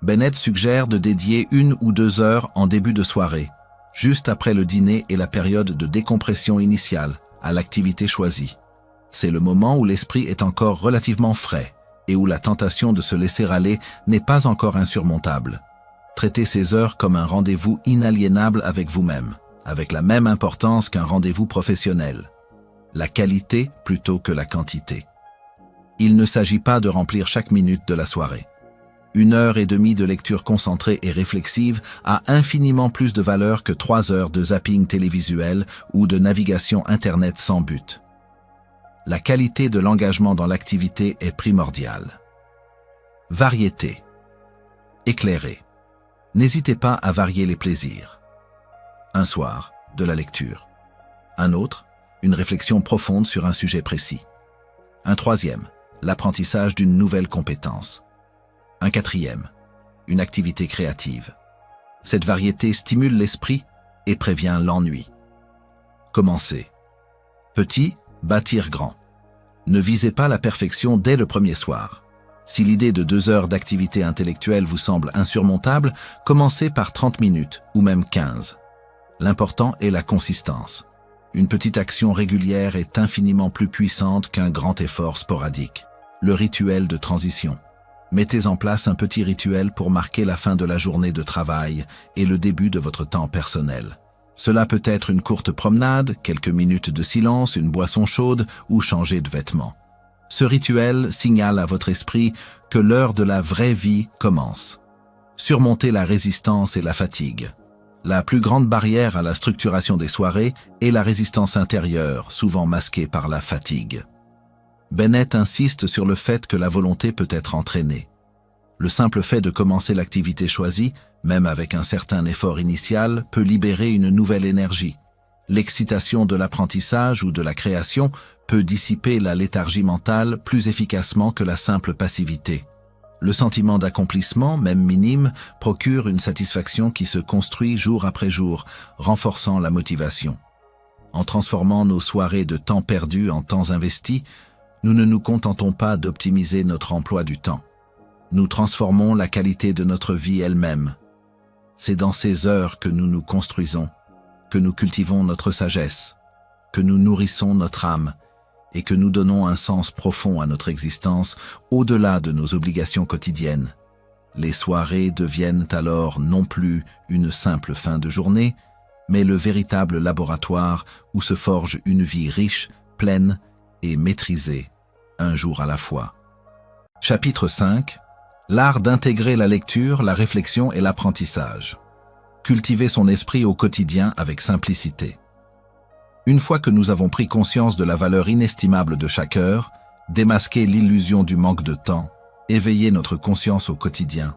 Bennett suggère de dédier 1 ou 2 heures en début de soirée, juste après le dîner et la période de décompression initiale, à l'activité choisie. C'est le moment où l'esprit est encore relativement frais et où la tentation de se laisser aller n'est pas encore insurmontable. Traitez ces heures comme un rendez-vous inaliénable avec vous-même, avec la même importance qu'un rendez-vous professionnel. La qualité plutôt que la quantité. Il ne s'agit pas de remplir chaque minute de la soirée. 1h30 de lecture concentrée et réflexive a infiniment plus de valeur que 3 heures de zapping télévisuel ou de navigation Internet sans but. La qualité de l'engagement dans l'activité est primordiale. Variété. Éclairé. N'hésitez pas à varier les plaisirs. Un soir, de la lecture. Un autre, une réflexion profonde sur un sujet précis. Un troisième, l'apprentissage d'une nouvelle compétence. Un quatrième, une activité créative. Cette variété stimule l'esprit et prévient l'ennui. Commencez. Petit, bâtir grand. Ne visez pas la perfection dès le premier soir. Si l'idée de 2 heures d'activité intellectuelle vous semble insurmontable, commencez par 30 minutes ou même 15. L'important est la consistance. Une petite action régulière est infiniment plus puissante qu'un grand effort sporadique. Le rituel de transition. Mettez en place un petit rituel pour marquer la fin de la journée de travail et le début de votre temps personnel. Cela peut être une courte promenade, quelques minutes de silence, une boisson chaude ou changer de vêtements. Ce rituel signale à votre esprit que l'heure de la vraie vie commence. Surmontez la résistance et la fatigue. La plus grande barrière à la structuration des soirées est la résistance intérieure, souvent masquée par la fatigue. Bennett insiste sur le fait que la volonté peut être entraînée. Le simple fait de commencer l'activité choisie, même avec un certain effort initial, peut libérer une nouvelle énergie. L'excitation de l'apprentissage ou de la création peut dissiper la léthargie mentale plus efficacement que la simple passivité. Le sentiment d'accomplissement, même minime, procure une satisfaction qui se construit jour après jour, renforçant la motivation. En transformant nos soirées de temps perdu en temps investi, nous ne nous contentons pas d'optimiser notre emploi du temps. Nous transformons la qualité de notre vie elle-même. C'est dans ces heures que nous nous construisons, que nous cultivons notre sagesse, que nous nourrissons notre âme et que nous donnons un sens profond à notre existence au-delà de nos obligations quotidiennes. Les soirées deviennent alors non plus une simple fin de journée, mais le véritable laboratoire où se forge une vie riche, pleine et maîtrisée, un jour à la fois. Chapitre 5. L'art d'intégrer la lecture, la réflexion et l'apprentissage. Cultiver son esprit au quotidien avec simplicité. Une fois que nous avons pris conscience de la valeur inestimable de chaque heure, démasqué l'illusion du manque de temps, éveillé notre conscience au quotidien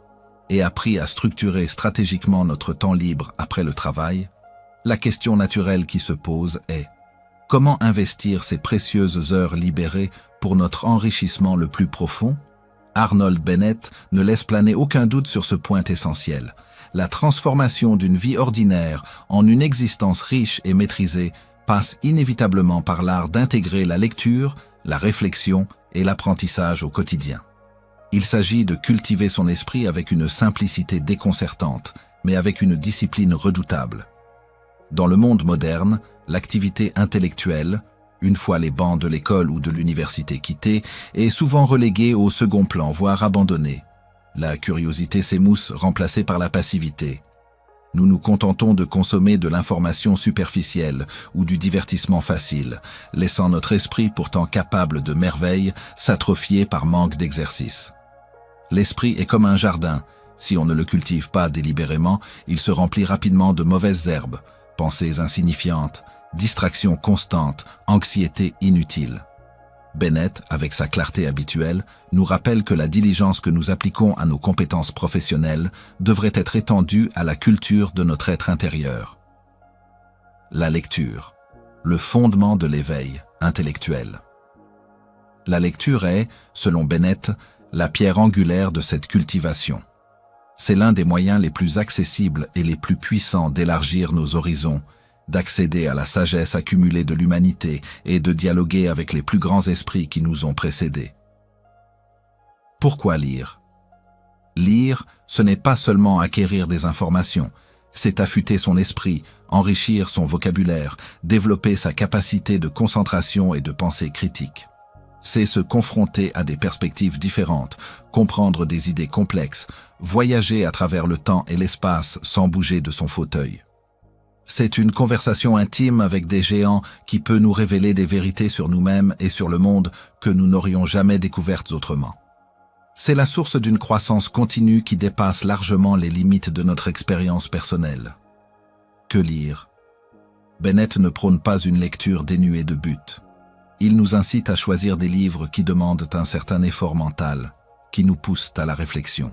et appris à structurer stratégiquement notre temps libre après le travail, la question naturelle qui se pose est: comment investir ces précieuses heures libérées pour notre enrichissement le plus profond? Arnold Bennett ne laisse planer aucun doute sur ce point essentiel. La transformation d'une vie ordinaire en une existence riche et maîtrisée passe inévitablement par l'art d'intégrer la lecture, la réflexion et l'apprentissage au quotidien. Il s'agit de cultiver son esprit avec une simplicité déconcertante, mais avec une discipline redoutable. Dans le monde moderne, l'activité intellectuelle, une fois les bancs de l'école ou de l'université quittés, est souvent reléguée au second plan, voire abandonnée. La curiosité s'émousse, remplacée par la passivité. Nous nous contentons de consommer de l'information superficielle ou du divertissement facile, laissant notre esprit pourtant capable de merveilles s'atrophier par manque d'exercice. L'esprit est comme un jardin. Si on ne le cultive pas délibérément, il se remplit rapidement de mauvaises herbes, pensées insignifiantes, distractions constantes, anxiété inutile. Bennett, avec sa clarté habituelle, nous rappelle que la diligence que nous appliquons à nos compétences professionnelles devrait être étendue à la culture de notre être intérieur. La lecture, le fondement de l'éveil intellectuel. La lecture est, selon Bennett, la pierre angulaire de cette cultivation. C'est l'un des moyens les plus accessibles et les plus puissants d'élargir nos horizons, d'accéder à la sagesse accumulée de l'humanité et de dialoguer avec les plus grands esprits qui nous ont précédés. Pourquoi lire? Lire, ce n'est pas seulement acquérir des informations, c'est affûter son esprit, enrichir son vocabulaire, développer sa capacité de concentration et de pensée critique. C'est se confronter à des perspectives différentes, comprendre des idées complexes, voyager à travers le temps et l'espace sans bouger de son fauteuil. C'est une conversation intime avec des géants qui peut nous révéler des vérités sur nous-mêmes et sur le monde que nous n'aurions jamais découvertes autrement. C'est la source d'une croissance continue qui dépasse largement les limites de notre expérience personnelle. Que lire? Bennett ne prône pas une lecture dénuée de but. Il nous incite à choisir des livres qui demandent un certain effort mental, qui nous poussent à la réflexion.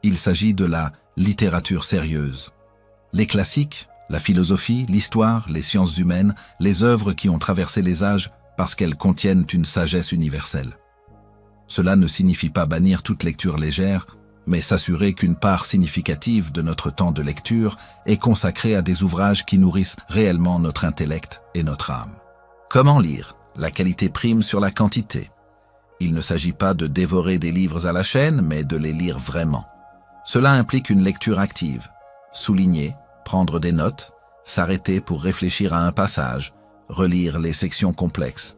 Il s'agit de la littérature sérieuse. Les classiques, la philosophie, l'histoire, les sciences humaines, les œuvres qui ont traversé les âges parce qu'elles contiennent une sagesse universelle. Cela ne signifie pas bannir toute lecture légère, mais s'assurer qu'une part significative de notre temps de lecture est consacrée à des ouvrages qui nourrissent réellement notre intellect et notre âme. Comment lire? La qualité prime sur la quantité. Il ne s'agit pas de dévorer des livres à la chaîne, mais de les lire vraiment. Cela implique une lecture active, souligner, prendre des notes, s'arrêter pour réfléchir à un passage, relire les sections complexes.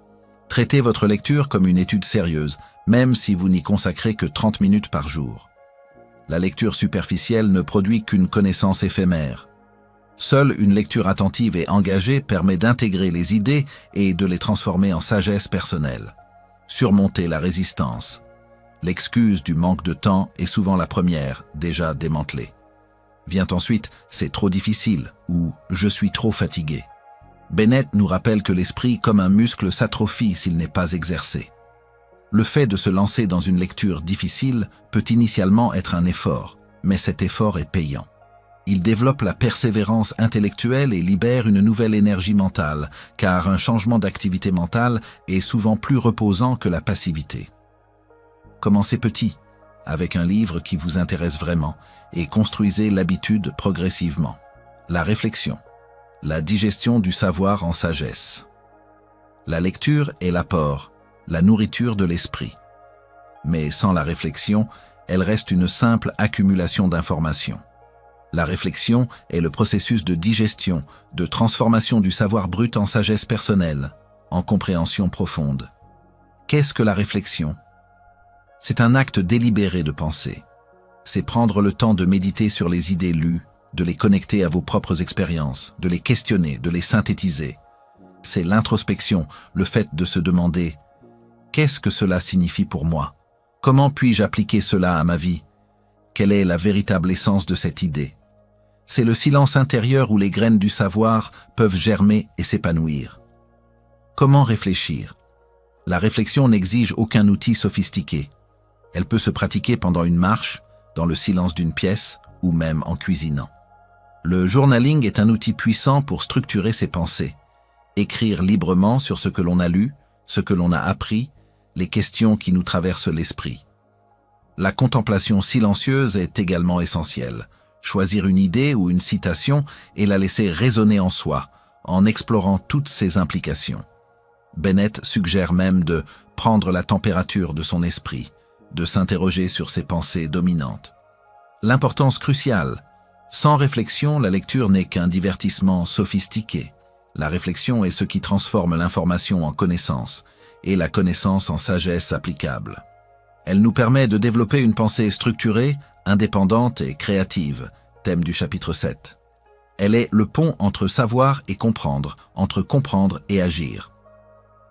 Traitez votre lecture comme une étude sérieuse, même si vous n'y consacrez que 30 minutes par jour. La lecture superficielle ne produit qu'une connaissance éphémère. Seule une lecture attentive et engagée permet d'intégrer les idées et de les transformer en sagesse personnelle. Surmonter la résistance. L'excuse du manque de temps est souvent la première, déjà démantelée. Vient ensuite « c'est trop difficile » ou « je suis trop fatigué ». Bennett nous rappelle que l'esprit, comme un muscle, s'atrophie s'il n'est pas exercé. Le fait de se lancer dans une lecture difficile peut initialement être un effort, mais cet effort est payant. Il développe la persévérance intellectuelle et libère une nouvelle énergie mentale, car un changement d'activité mentale est souvent plus reposant que la passivité. Commencez petit, avec un livre qui vous intéresse vraiment, et construisez l'habitude progressivement. La réflexion, la digestion du savoir en sagesse. La lecture est l'apport, la nourriture de l'esprit. Mais sans la réflexion, elle reste une simple accumulation d'informations. La réflexion est le processus de digestion, de transformation du savoir brut en sagesse personnelle, en compréhension profonde. Qu'est-ce que la réflexion? C'est un acte délibéré de pensée. C'est prendre le temps de méditer sur les idées lues, de les connecter à vos propres expériences, de les questionner, de les synthétiser. C'est l'introspection, le fait de se demander « Qu'est-ce que cela signifie pour moi? Comment puis-je appliquer cela à ma vie? Quelle est la véritable essence de cette idée ?» C'est le silence intérieur où les graines du savoir peuvent germer et s'épanouir. Comment réfléchir? La réflexion n'exige aucun outil sophistiqué. Elle peut se pratiquer pendant une marche, dans le silence d'une pièce ou même en cuisinant. Le journaling est un outil puissant pour structurer ses pensées. Écrire librement sur ce que l'on a lu, ce que l'on a appris, les questions qui nous traversent l'esprit. La contemplation silencieuse est également essentielle. Choisir une idée ou une citation et la laisser résonner en soi, en explorant toutes ses implications. Bennett suggère même de prendre la température de son esprit, de s'interroger sur ses pensées dominantes. L'importance cruciale. Sans réflexion, la lecture n'est qu'un divertissement sophistiqué. La réflexion est ce qui transforme l'information en connaissance, et la connaissance en sagesse applicable. Elle nous permet de développer une pensée structurée, indépendante et créative, thème du chapitre 7. Elle est le pont entre savoir et comprendre, entre comprendre et agir.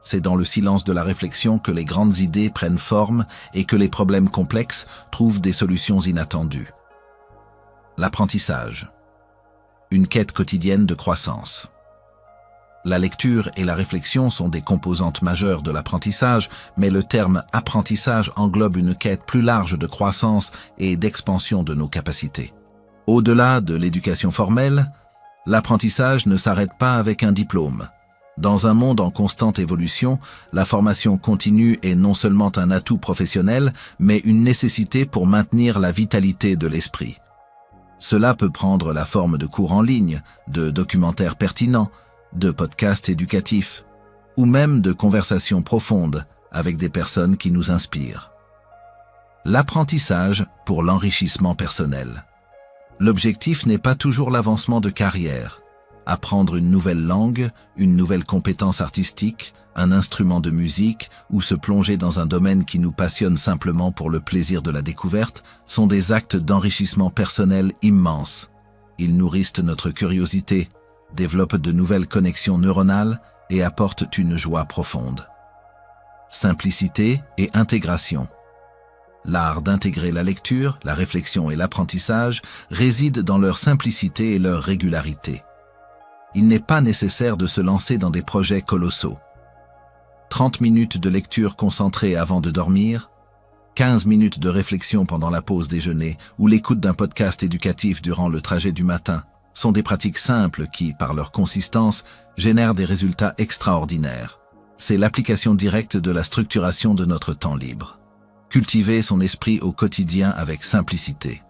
C'est dans le silence de la réflexion que les grandes idées prennent forme et que les problèmes complexes trouvent des solutions inattendues. L'apprentissage. Une quête quotidienne de croissance. La lecture et la réflexion sont des composantes majeures de l'apprentissage, mais le terme apprentissage englobe une quête plus large de croissance et d'expansion de nos capacités. Au-delà de l'éducation formelle, l'apprentissage ne s'arrête pas avec un diplôme. Dans un monde en constante évolution, la formation continue est non seulement un atout professionnel, mais une nécessité pour maintenir la vitalité de l'esprit. Cela peut prendre la forme de cours en ligne, de documentaires pertinents, de podcasts éducatifs, ou même de conversations profondes avec des personnes qui nous inspirent. L'apprentissage pour l'enrichissement personnel. L'objectif n'est pas toujours l'avancement de carrière. Apprendre une nouvelle langue, une nouvelle compétence artistique, un instrument de musique ou se plonger dans un domaine qui nous passionne simplement pour le plaisir de la découverte sont des actes d'enrichissement personnel immenses. Ils nourrissent notre curiosité, développent de nouvelles connexions neuronales et apportent une joie profonde. Simplicité et intégration. L'art d'intégrer la lecture, la réflexion et l'apprentissage réside dans leur simplicité et leur régularité. Il n'est pas nécessaire de se lancer dans des projets colossaux. 30 minutes de lecture concentrée avant de dormir, 15 minutes de réflexion pendant la pause déjeuner ou l'écoute d'un podcast éducatif durant le trajet du matin sont des pratiques simples qui, par leur consistance, génèrent des résultats extraordinaires. C'est l'application directe de la structuration de notre temps libre. Cultiver son esprit au quotidien avec simplicité.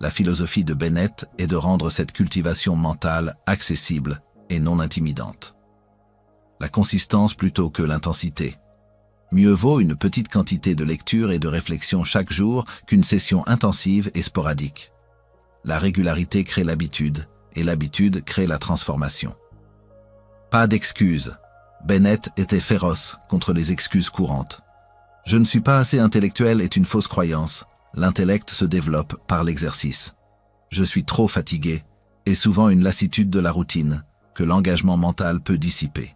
La philosophie de Bennett est de rendre cette cultivation mentale accessible et non intimidante. La consistance plutôt que l'intensité. Mieux vaut une petite quantité de lecture et de réflexion chaque jour qu'une session intensive et sporadique. La régularité crée l'habitude, et l'habitude crée la transformation. Pas d'excuses. Bennett était féroce contre les excuses courantes. « Je ne suis pas assez intellectuel » est une fausse croyance. L'intellect se développe par l'exercice. « Je suis trop fatigué » est souvent une lassitude de la routine que l'engagement mental peut dissiper.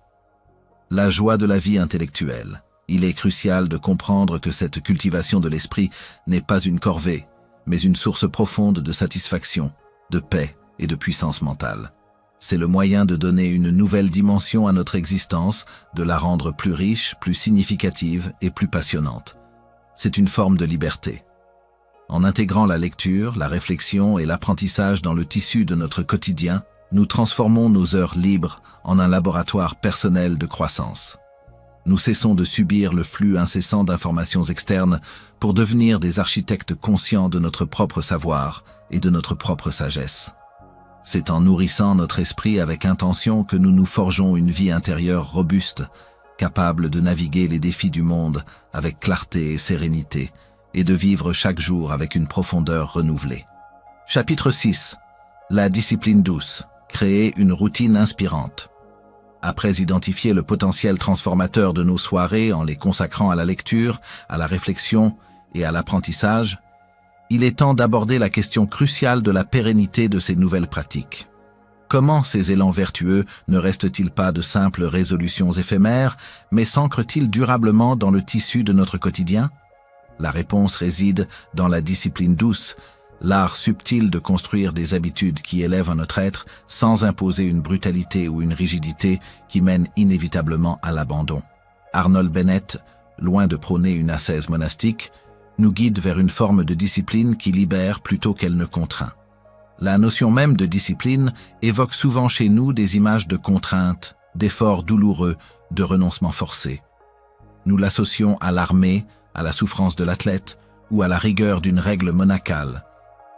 La joie de la vie intellectuelle. Il est crucial de comprendre que cette cultivation de l'esprit n'est pas une corvée, mais une source profonde de satisfaction, de paix et de puissance mentale. C'est le moyen de donner une nouvelle dimension à notre existence, de la rendre plus riche, plus significative et plus passionnante. C'est une forme de liberté. En intégrant la lecture, la réflexion et l'apprentissage dans le tissu de notre quotidien, nous transformons nos heures libres en un laboratoire personnel de croissance. Nous cessons de subir le flux incessant d'informations externes pour devenir des architectes conscients de notre propre savoir et de notre propre sagesse. C'est en nourrissant notre esprit avec intention que nous nous forgeons une vie intérieure robuste, capable de naviguer les défis du monde avec clarté et sérénité, et de vivre chaque jour avec une profondeur renouvelée. Chapitre 6. La discipline douce. Créer une routine inspirante. Après identifier le potentiel transformateur de nos soirées en les consacrant à la lecture, à la réflexion et à l'apprentissage, il est temps d'aborder la question cruciale de la pérennité de ces nouvelles pratiques. Comment ces élans vertueux ne restent-ils pas de simples résolutions éphémères, mais s'ancrent-ils durablement dans le tissu de notre quotidien? La réponse réside dans la discipline douce, l'art subtil de construire des habitudes qui élèvent notre être sans imposer une brutalité ou une rigidité qui mène inévitablement à l'abandon. Arnold Bennett, loin de prôner une ascèse monastique, nous guide vers une forme de discipline qui libère plutôt qu'elle ne contraint. La notion même de discipline évoque souvent chez nous des images de contraintes, d'efforts douloureux, de renoncements forcés. Nous l'associons à l'armée, à la souffrance de l'athlète ou à la rigueur d'une règle monacale.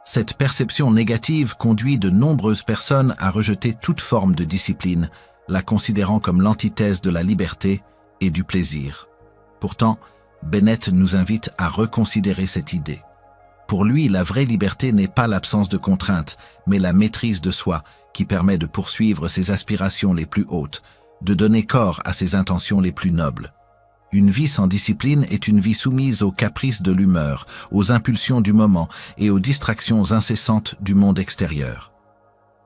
Cette perception négative conduit de nombreuses personnes à rejeter toute forme de discipline, la considérant comme l'antithèse de la liberté et du plaisir. Pourtant, Bennett nous invite à reconsidérer cette idée. Pour lui, la vraie liberté n'est pas l'absence de contraintes, mais la maîtrise de soi qui permet de poursuivre ses aspirations les plus hautes, de donner corps à ses intentions les plus nobles. Une vie sans discipline est une vie soumise aux caprices de l'humeur, aux impulsions du moment et aux distractions incessantes du monde extérieur.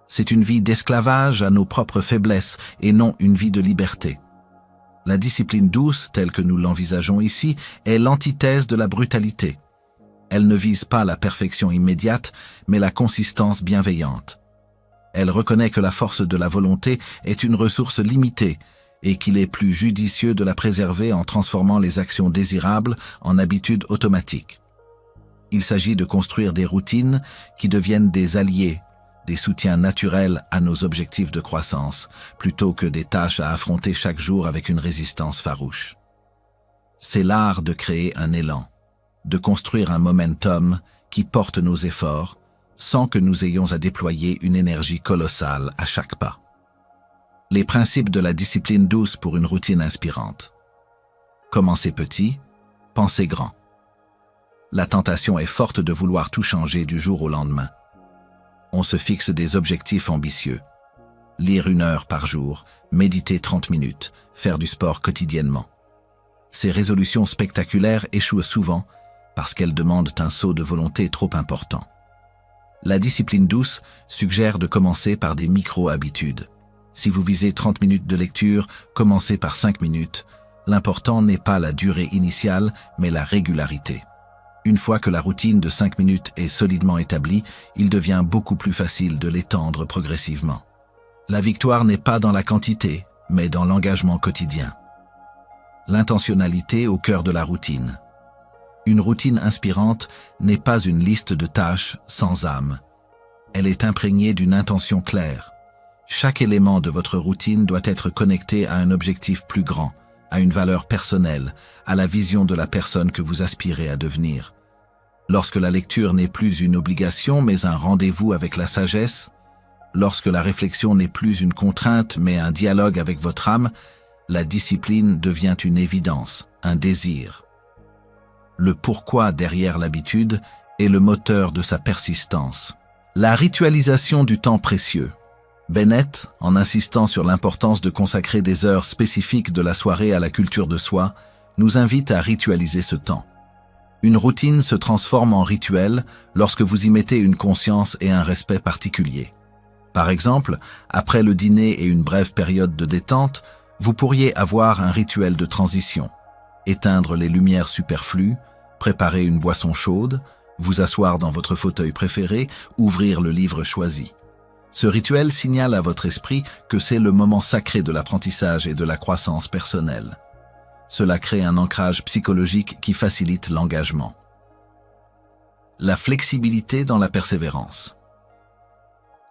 C'est une vie d'esclavage à nos propres faiblesses et non une vie de liberté. La discipline douce, telle que nous l'envisageons ici, est l'antithèse de la brutalité. Elle ne vise pas la perfection immédiate, mais la consistance bienveillante. Elle reconnaît que la force de la volonté est une ressource limitée et qu'il est plus judicieux de la préserver en transformant les actions désirables en habitudes automatiques. Il s'agit de construire des routines qui deviennent des alliés, des soutiens naturels à nos objectifs de croissance, plutôt que des tâches à affronter chaque jour avec une résistance farouche. C'est l'art de créer un élan, de construire un momentum qui porte nos efforts, sans que nous ayons à déployer une énergie colossale à chaque pas. Les principes de la discipline douce pour une routine inspirante. Commencez petit, pensez grand. La tentation est forte de vouloir tout changer du jour au lendemain. On se fixe des objectifs ambitieux. Lire 1 heure par jour, méditer 30 minutes, faire du sport quotidiennement. Ces résolutions spectaculaires échouent souvent parce qu'elles demandent un saut de volonté trop important. La discipline douce suggère de commencer par des micro-habitudes. Si vous visez 30 minutes de lecture, commencez par 5 minutes. L'important n'est pas la durée initiale, mais la régularité. Une fois que la routine de 5 minutes est solidement établie, il devient beaucoup plus facile de l'étendre progressivement. La victoire n'est pas dans la quantité, mais dans l'engagement quotidien. L'intentionnalité au cœur de la routine. Une routine inspirante n'est pas une liste de tâches sans âme. Elle est imprégnée d'une intention claire. Chaque élément de votre routine doit être connecté à un objectif plus grand, à une valeur personnelle, à la vision de la personne que vous aspirez à devenir. Lorsque la lecture n'est plus une obligation mais un rendez-vous avec la sagesse, lorsque la réflexion n'est plus une contrainte mais un dialogue avec votre âme, la discipline devient une évidence, un désir. Le pourquoi derrière l'habitude est le moteur de sa persistance. La ritualisation du temps précieux. Bennett, en insistant sur l'importance de consacrer des heures spécifiques de la soirée à la culture de soi, nous invite à ritualiser ce temps. Une routine se transforme en rituel lorsque vous y mettez une conscience et un respect particuliers. Par exemple, après le dîner et une brève période de détente, vous pourriez avoir un rituel de transition. Éteindre les lumières superflues, préparer une boisson chaude, vous asseoir dans votre fauteuil préféré, ouvrir le livre choisi. Ce rituel signale à votre esprit que c'est le moment sacré de l'apprentissage et de la croissance personnelle. Cela crée un ancrage psychologique qui facilite l'engagement. La flexibilité dans la persévérance.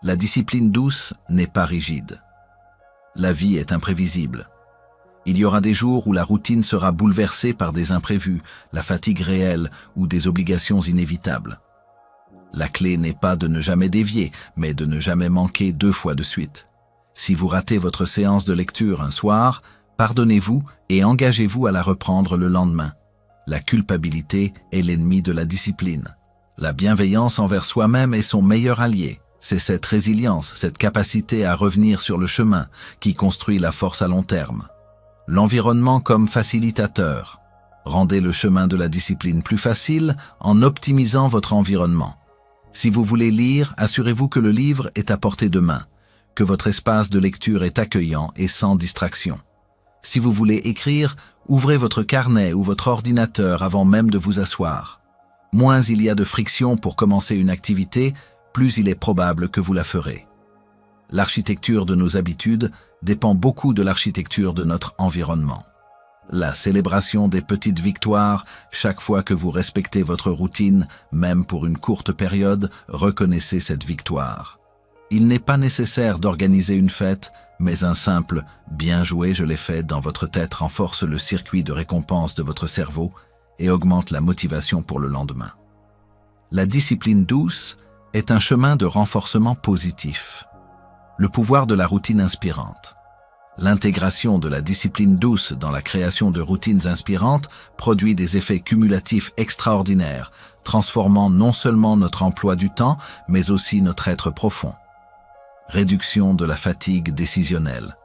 La discipline douce n'est pas rigide. La vie est imprévisible. Il y aura des jours où la routine sera bouleversée par des imprévus, la fatigue réelle ou des obligations inévitables. La clé n'est pas de ne jamais dévier, mais de ne jamais manquer 2 fois de suite. Si vous ratez votre séance de lecture un soir, pardonnez-vous et engagez-vous à la reprendre le lendemain. La culpabilité est l'ennemi de la discipline. La bienveillance envers soi-même est son meilleur allié. C'est cette résilience, cette capacité à revenir sur le chemin qui construit la force à long terme. L'environnement comme facilitateur. Rendez le chemin de la discipline plus facile en optimisant votre environnement. Si vous voulez lire, assurez-vous que le livre est à portée de main, que votre espace de lecture est accueillant et sans distraction. Si vous voulez écrire, ouvrez votre carnet ou votre ordinateur avant même de vous asseoir. Moins il y a de friction pour commencer une activité, plus il est probable que vous la ferez. L'architecture de nos habitudes dépend beaucoup de l'architecture de notre environnement. La célébration des petites victoires, chaque fois que vous respectez votre routine, même pour une courte période, reconnaissez cette victoire. Il n'est pas nécessaire d'organiser une fête, mais un simple « bien joué, je l'ai fait » dans votre tête renforce le circuit de récompense de votre cerveau et augmente la motivation pour le lendemain. La discipline douce est un chemin de renforcement positif. Le pouvoir de la routine inspirante. L'intégration de la discipline douce dans la création de routines inspirantes produit des effets cumulatifs extraordinaires, transformant non seulement notre emploi du temps, mais aussi notre être profond. Réduction de la fatigue décisionnelle.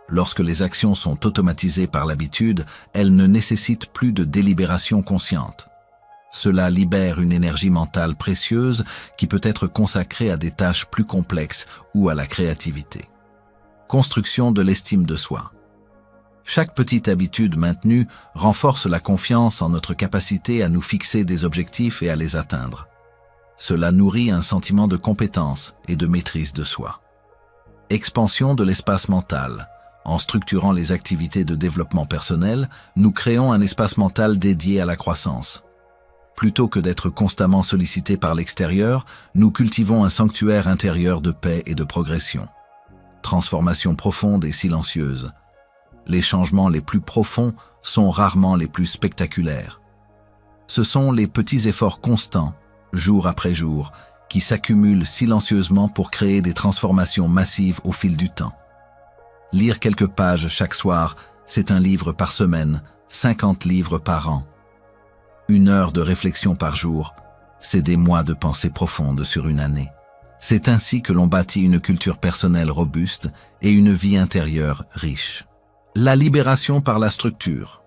Lorsque les actions sont automatisées par l'habitude, elles ne nécessitent plus de délibération consciente. Cela libère une énergie mentale précieuse qui peut être consacrée à des tâches plus complexes ou à la créativité. Construction de l'estime de soi. Chaque petite habitude maintenue renforce la confiance en notre capacité à nous fixer des objectifs et à les atteindre. Cela nourrit un sentiment de compétence et de maîtrise de soi. Expansion de l'espace mental. En structurant les activités de développement personnel, nous créons un espace mental dédié à la croissance. Plutôt que d'être constamment sollicités par l'extérieur, nous cultivons un sanctuaire intérieur de paix et de progression. Transformation profonde et silencieuse. Les changements les plus profonds sont rarement les plus spectaculaires. Ce sont les petits efforts constants, jour après jour, qui s'accumulent silencieusement pour créer des transformations massives au fil du temps. Lire quelques pages chaque soir, c'est un livre par semaine, 50 livres par an. 1 heure de réflexion par jour, c'est des mois de pensée profonde sur une année. C'est ainsi que l'on bâtit une culture personnelle robuste et une vie intérieure riche. La libération par la structure.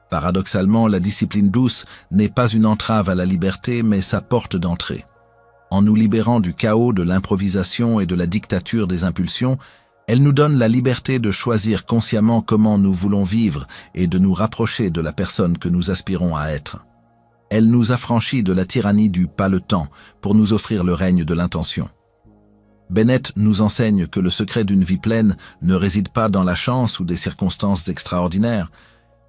Paradoxalement, la discipline douce n'est pas une entrave à la liberté, mais sa porte d'entrée. En nous libérant du chaos, de l'improvisation et de la dictature des impulsions, elle nous donne la liberté de choisir consciemment comment nous voulons vivre et de nous rapprocher de la personne que nous aspirons à être. Elle nous affranchit de la tyrannie du « pas le temps » pour nous offrir le règne de l'intention. Bennett nous enseigne que le secret d'une vie pleine ne réside pas dans la chance ou des circonstances extraordinaires,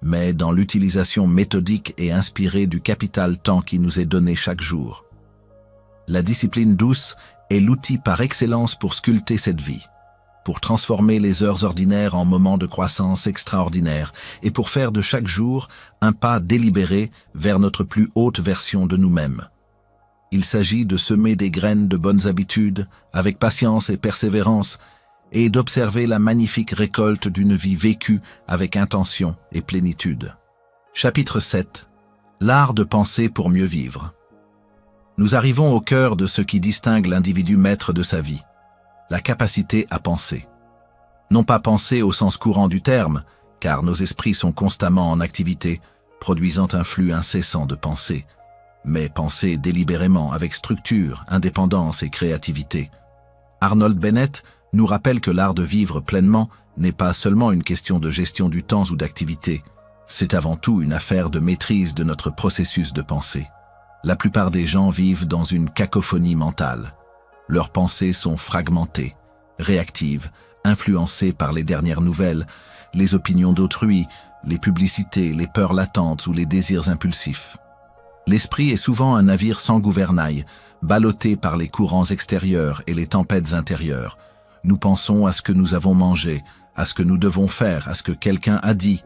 mais dans l'utilisation méthodique et inspirée du capital temps qui nous est donné chaque jour. La discipline douce est l'outil par excellence pour sculpter cette vie, pour transformer les heures ordinaires en moments de croissance extraordinaire et pour faire de chaque jour un pas délibéré vers notre plus haute version de nous-mêmes. Il s'agit de semer des graines de bonnes habitudes avec patience et persévérance et d'observer la magnifique récolte d'une vie vécue avec intention et plénitude. Chapitre 7. L'art de penser pour mieux vivre. Nous arrivons au cœur de ce qui distingue l'individu maître de sa vie, la capacité à penser. Non pas penser au sens courant du terme, car nos esprits sont constamment en activité, produisant un flux incessant de pensées, mais penser délibérément avec structure, indépendance et créativité. Arnold Bennett nous rappelle que l'art de vivre pleinement n'est pas seulement une question de gestion du temps ou d'activité, c'est avant tout une affaire de maîtrise de notre processus de pensée. La plupart des gens vivent dans une cacophonie mentale. Leurs pensées sont fragmentées, réactives, influencées par les dernières nouvelles, les opinions d'autrui, les publicités, les peurs latentes ou les désirs impulsifs. L'esprit est souvent un navire sans gouvernail, ballotté par les courants extérieurs et les tempêtes intérieures. Nous pensons à ce que nous avons mangé, à ce que nous devons faire, à ce que quelqu'un a dit,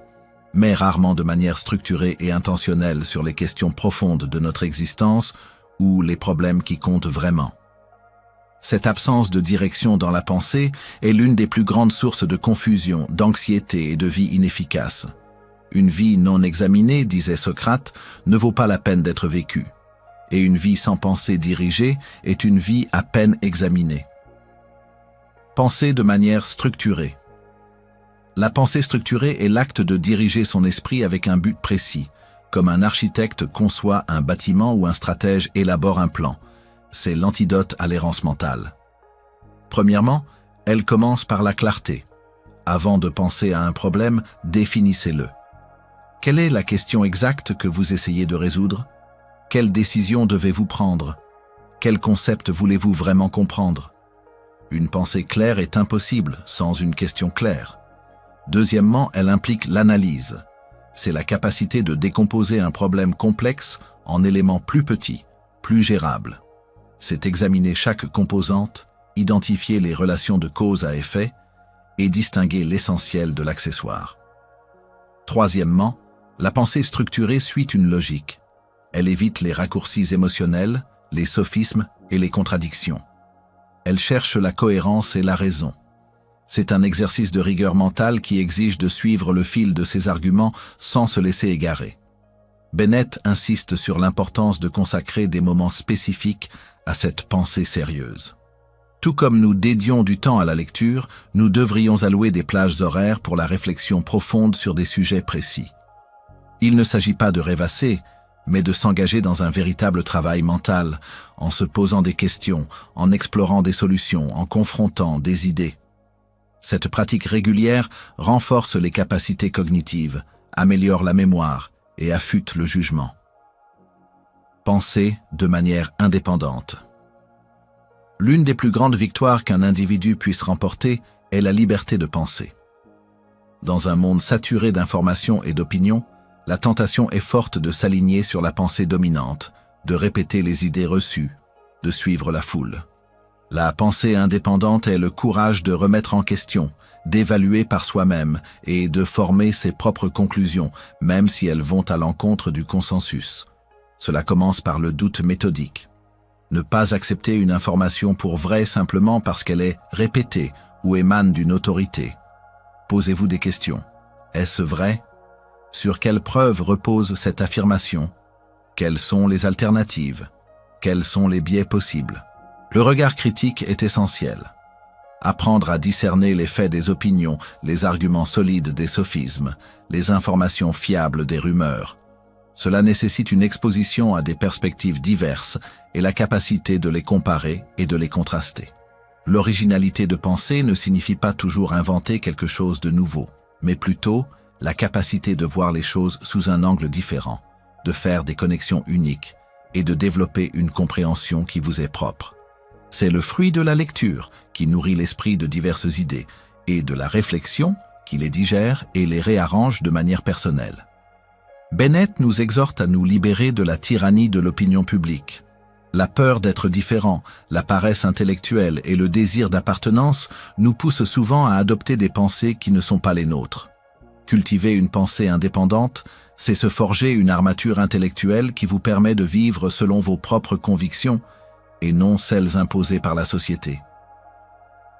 mais rarement de manière structurée et intentionnelle sur les questions profondes de notre existence ou les problèmes qui comptent vraiment. Cette absence de direction dans la pensée est l'une des plus grandes sources de confusion, d'anxiété et de vie inefficace. Une vie non examinée, disait Socrate, ne vaut pas la peine d'être vécue. Et une vie sans pensée dirigée est une vie à peine examinée. Penser de manière structurée. La pensée structurée est l'acte de diriger son esprit avec un but précis, comme un architecte conçoit un bâtiment ou un stratège élabore un plan. C'est l'antidote à l'errance mentale. Premièrement, elle commence par la clarté. Avant de penser à un problème, définissez-le. Quelle est la question exacte que vous essayez de résoudre? Quelle décision devez-vous prendre? Quel concept voulez-vous vraiment comprendre? Une pensée claire est impossible sans une question claire. Deuxièmement, elle implique l'analyse. C'est la capacité de décomposer un problème complexe en éléments plus petits, plus gérables. C'est examiner chaque composante, identifier les relations de cause à effet et distinguer l'essentiel de l'accessoire. Troisièmement, la pensée structurée suit une logique. Elle évite les raccourcis émotionnels, les sophismes et les contradictions. Elle cherche la cohérence et la raison. C'est un exercice de rigueur mentale qui exige de suivre le fil de ses arguments sans se laisser égarer. Bennett insiste sur l'importance de consacrer des moments spécifiques à cette pensée sérieuse. Tout comme nous dédions du temps à la lecture, nous devrions allouer des plages horaires pour la réflexion profonde sur des sujets précis. Il ne s'agit pas de rêvasser, mais de s'engager dans un véritable travail mental, en se posant des questions, en explorant des solutions, en confrontant des idées. Cette pratique régulière renforce les capacités cognitives, améliore la mémoire et affûte le jugement. Penser de manière indépendante. L'une des plus grandes victoires qu'un individu puisse remporter est la liberté de penser. Dans un monde saturé d'informations et d'opinions, la tentation est forte de s'aligner sur la pensée dominante, de répéter les idées reçues, de suivre la foule. La pensée indépendante est le courage de remettre en question, d'évaluer par soi-même et de former ses propres conclusions, même si elles vont à l'encontre du consensus. Cela commence par le doute méthodique. Ne pas accepter une information pour vraie simplement parce qu'elle est répétée ou émane d'une autorité. Posez-vous des questions. Est-ce vrai? Sur quelle preuve repose cette affirmation? Quelles sont les alternatives? Quels sont les biais possibles? Le regard critique est essentiel. Apprendre à discerner les faits des opinions, les arguments solides des sophismes, les informations fiables des rumeurs. Cela nécessite une exposition à des perspectives diverses et la capacité de les comparer et de les contraster. L'originalité de pensée ne signifie pas toujours inventer quelque chose de nouveau, mais plutôt la capacité de voir les choses sous un angle différent, de faire des connexions uniques et de développer une compréhension qui vous est propre. C'est le fruit de la lecture qui nourrit l'esprit de diverses idées et de la réflexion qui les digère et les réarrange de manière personnelle. Bennett nous exhorte à nous libérer de la tyrannie de l'opinion publique. La peur d'être différent, la paresse intellectuelle et le désir d'appartenance nous poussent souvent à adopter des pensées qui ne sont pas les nôtres. Cultiver une pensée indépendante, c'est se forger une armature intellectuelle qui vous permet de vivre selon vos propres convictions et non celles imposées par la société.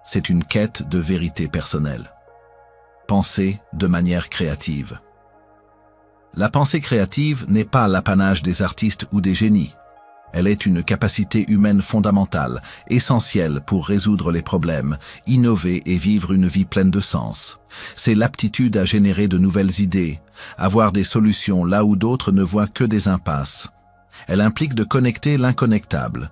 C'est une quête de vérité personnelle. Penser de manière créative. La pensée créative n'est pas l'apanage des artistes ou des génies. Elle est une capacité humaine fondamentale, essentielle pour résoudre les problèmes, innover et vivre une vie pleine de sens. C'est l'aptitude à générer de nouvelles idées, à voir des solutions là où d'autres ne voient que des impasses. Elle implique de connecter l'inconnectable.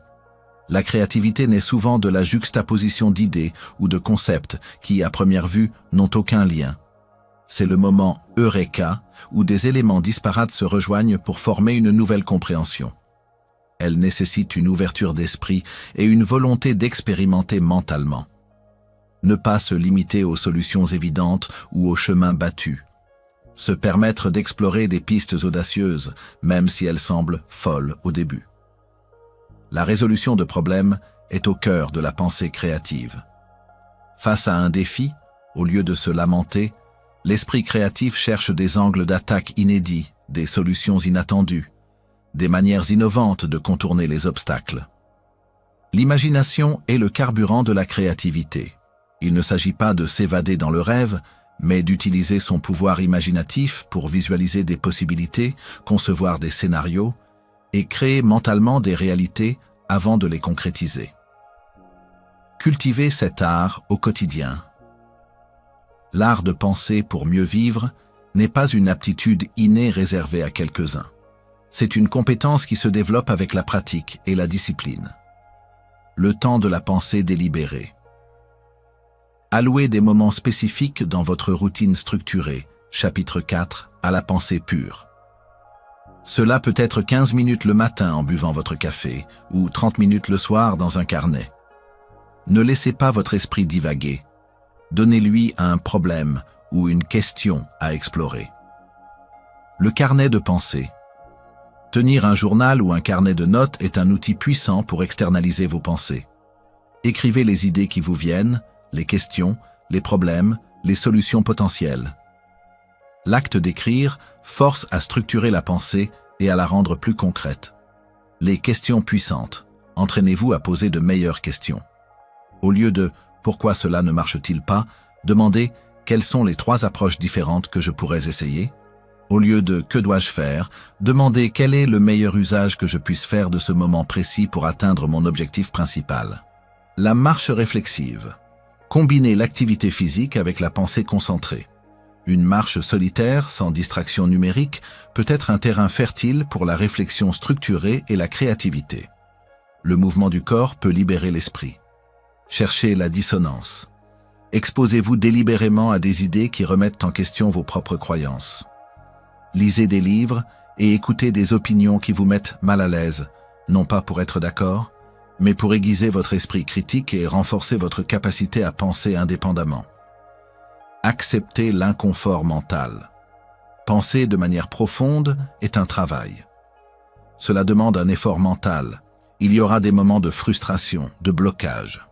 La créativité naît souvent de la juxtaposition d'idées ou de concepts qui, à première vue, n'ont aucun lien. C'est le moment Eureka où des éléments disparates se rejoignent pour former une nouvelle compréhension. Elle nécessite une ouverture d'esprit et une volonté d'expérimenter mentalement. Ne pas se limiter aux solutions évidentes ou aux chemins battus. Se permettre d'explorer des pistes audacieuses, même si elles semblent folles au début. La résolution de problèmes est au cœur de la pensée créative. Face à un défi, au lieu de se lamenter, l'esprit créatif cherche des angles d'attaque inédits, des solutions inattendues, des manières innovantes de contourner les obstacles. L'imagination est le carburant de la créativité. Il ne s'agit pas de s'évader dans le rêve, mais d'utiliser son pouvoir imaginatif pour visualiser des possibilités, concevoir des scénarios et créer mentalement des réalités avant de les concrétiser. Cultivez cet art au quotidien. L'art de penser pour mieux vivre n'est pas une aptitude innée réservée à quelques-uns. C'est une compétence qui se développe avec la pratique et la discipline. Le temps de la pensée délibérée. Allouez des moments spécifiques dans votre routine structurée, chapitre 4, à la pensée pure. Cela peut être 15 minutes le matin en buvant votre café ou 30 minutes le soir dans un carnet. Ne laissez pas votre esprit divaguer. Donnez-lui un problème ou une question à explorer. Le carnet de pensée. Tenir un journal ou un carnet de notes est un outil puissant pour externaliser vos pensées. Écrivez les idées qui vous viennent, les questions, les problèmes, les solutions potentielles. L'acte d'écrire force à structurer la pensée et à la rendre plus concrète. Les questions puissantes. Entraînez-vous à poser de meilleures questions. Au lieu de « pourquoi cela ne marche-t-il pas ?», demandez « quelles sont les 3 approches différentes que je pourrais essayer ?» Au lieu de « que dois-je faire ?», demandez « quel est le meilleur usage que je puisse faire de ce moment précis pour atteindre mon objectif principal ?» La marche réflexive. Combinez l'activité physique avec la pensée concentrée. Une marche solitaire, sans distraction numérique, peut être un terrain fertile pour la réflexion structurée et la créativité. Le mouvement du corps peut libérer l'esprit. Cherchez la dissonance. Exposez-vous délibérément à des idées qui remettent en question vos propres croyances. Lisez des livres et écoutez des opinions qui vous mettent mal à l'aise, non pas pour être d'accord, mais pour aiguiser votre esprit critique et renforcer votre capacité à penser indépendamment. Acceptez l'inconfort mental. Penser de manière profonde est un travail. Cela demande un effort mental. Il y aura des moments de frustration, de blocage.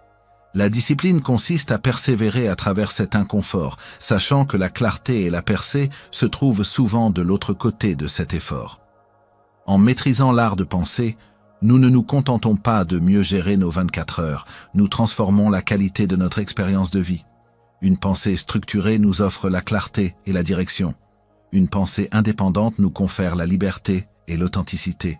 La discipline consiste à persévérer à travers cet inconfort, sachant que la clarté et la percée se trouvent souvent de l'autre côté de cet effort. En maîtrisant l'art de penser, nous ne nous contentons pas de mieux gérer nos 24 heures, nous transformons la qualité de notre expérience de vie. Une pensée structurée nous offre la clarté et la direction. Une pensée indépendante nous confère la liberté et l'authenticité.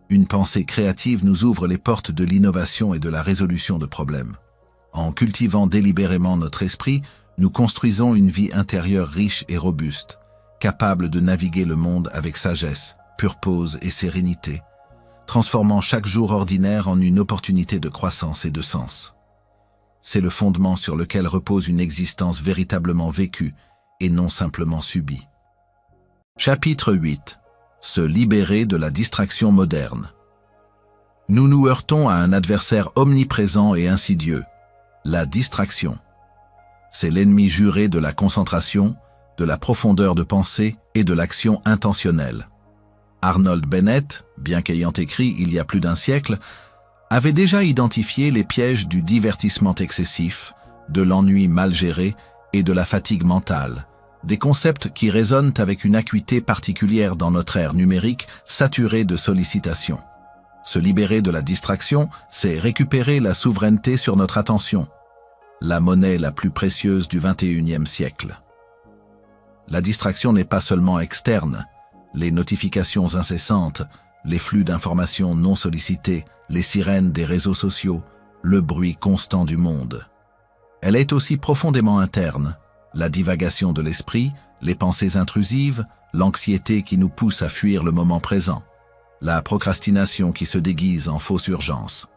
Une pensée créative nous ouvre les portes de l'innovation et de la résolution de problèmes. En cultivant délibérément notre esprit, nous construisons une vie intérieure riche et robuste, capable de naviguer le monde avec sagesse, purpose et sérénité, transformant chaque jour ordinaire en une opportunité de croissance et de sens. C'est le fondement sur lequel repose une existence véritablement vécue et non simplement subie. Chapitre 8. Se libérer de la distraction moderne. Nous nous heurtons à un adversaire omniprésent et insidieux, la distraction. C'est l'ennemi juré de la concentration, de la profondeur de pensée et de l'action intentionnelle. Arnold Bennett, bien qu'ayant écrit il y a plus d'un siècle, avait déjà identifié les pièges du divertissement excessif, de l'ennui mal géré et de la fatigue mentale, des concepts qui résonnent avec une acuité particulière dans notre ère numérique saturée de sollicitations. Se libérer de la distraction, c'est récupérer la souveraineté sur notre attention, la monnaie la plus précieuse du XXIe siècle. La distraction n'est pas seulement externe, les notifications incessantes, les flux d'informations non sollicitées, les sirènes des réseaux sociaux, le bruit constant du monde. Elle est aussi profondément interne, la divagation de l'esprit, les pensées intrusives, l'anxiété qui nous pousse à fuir le moment présent, la procrastination qui se déguise en fausse urgence.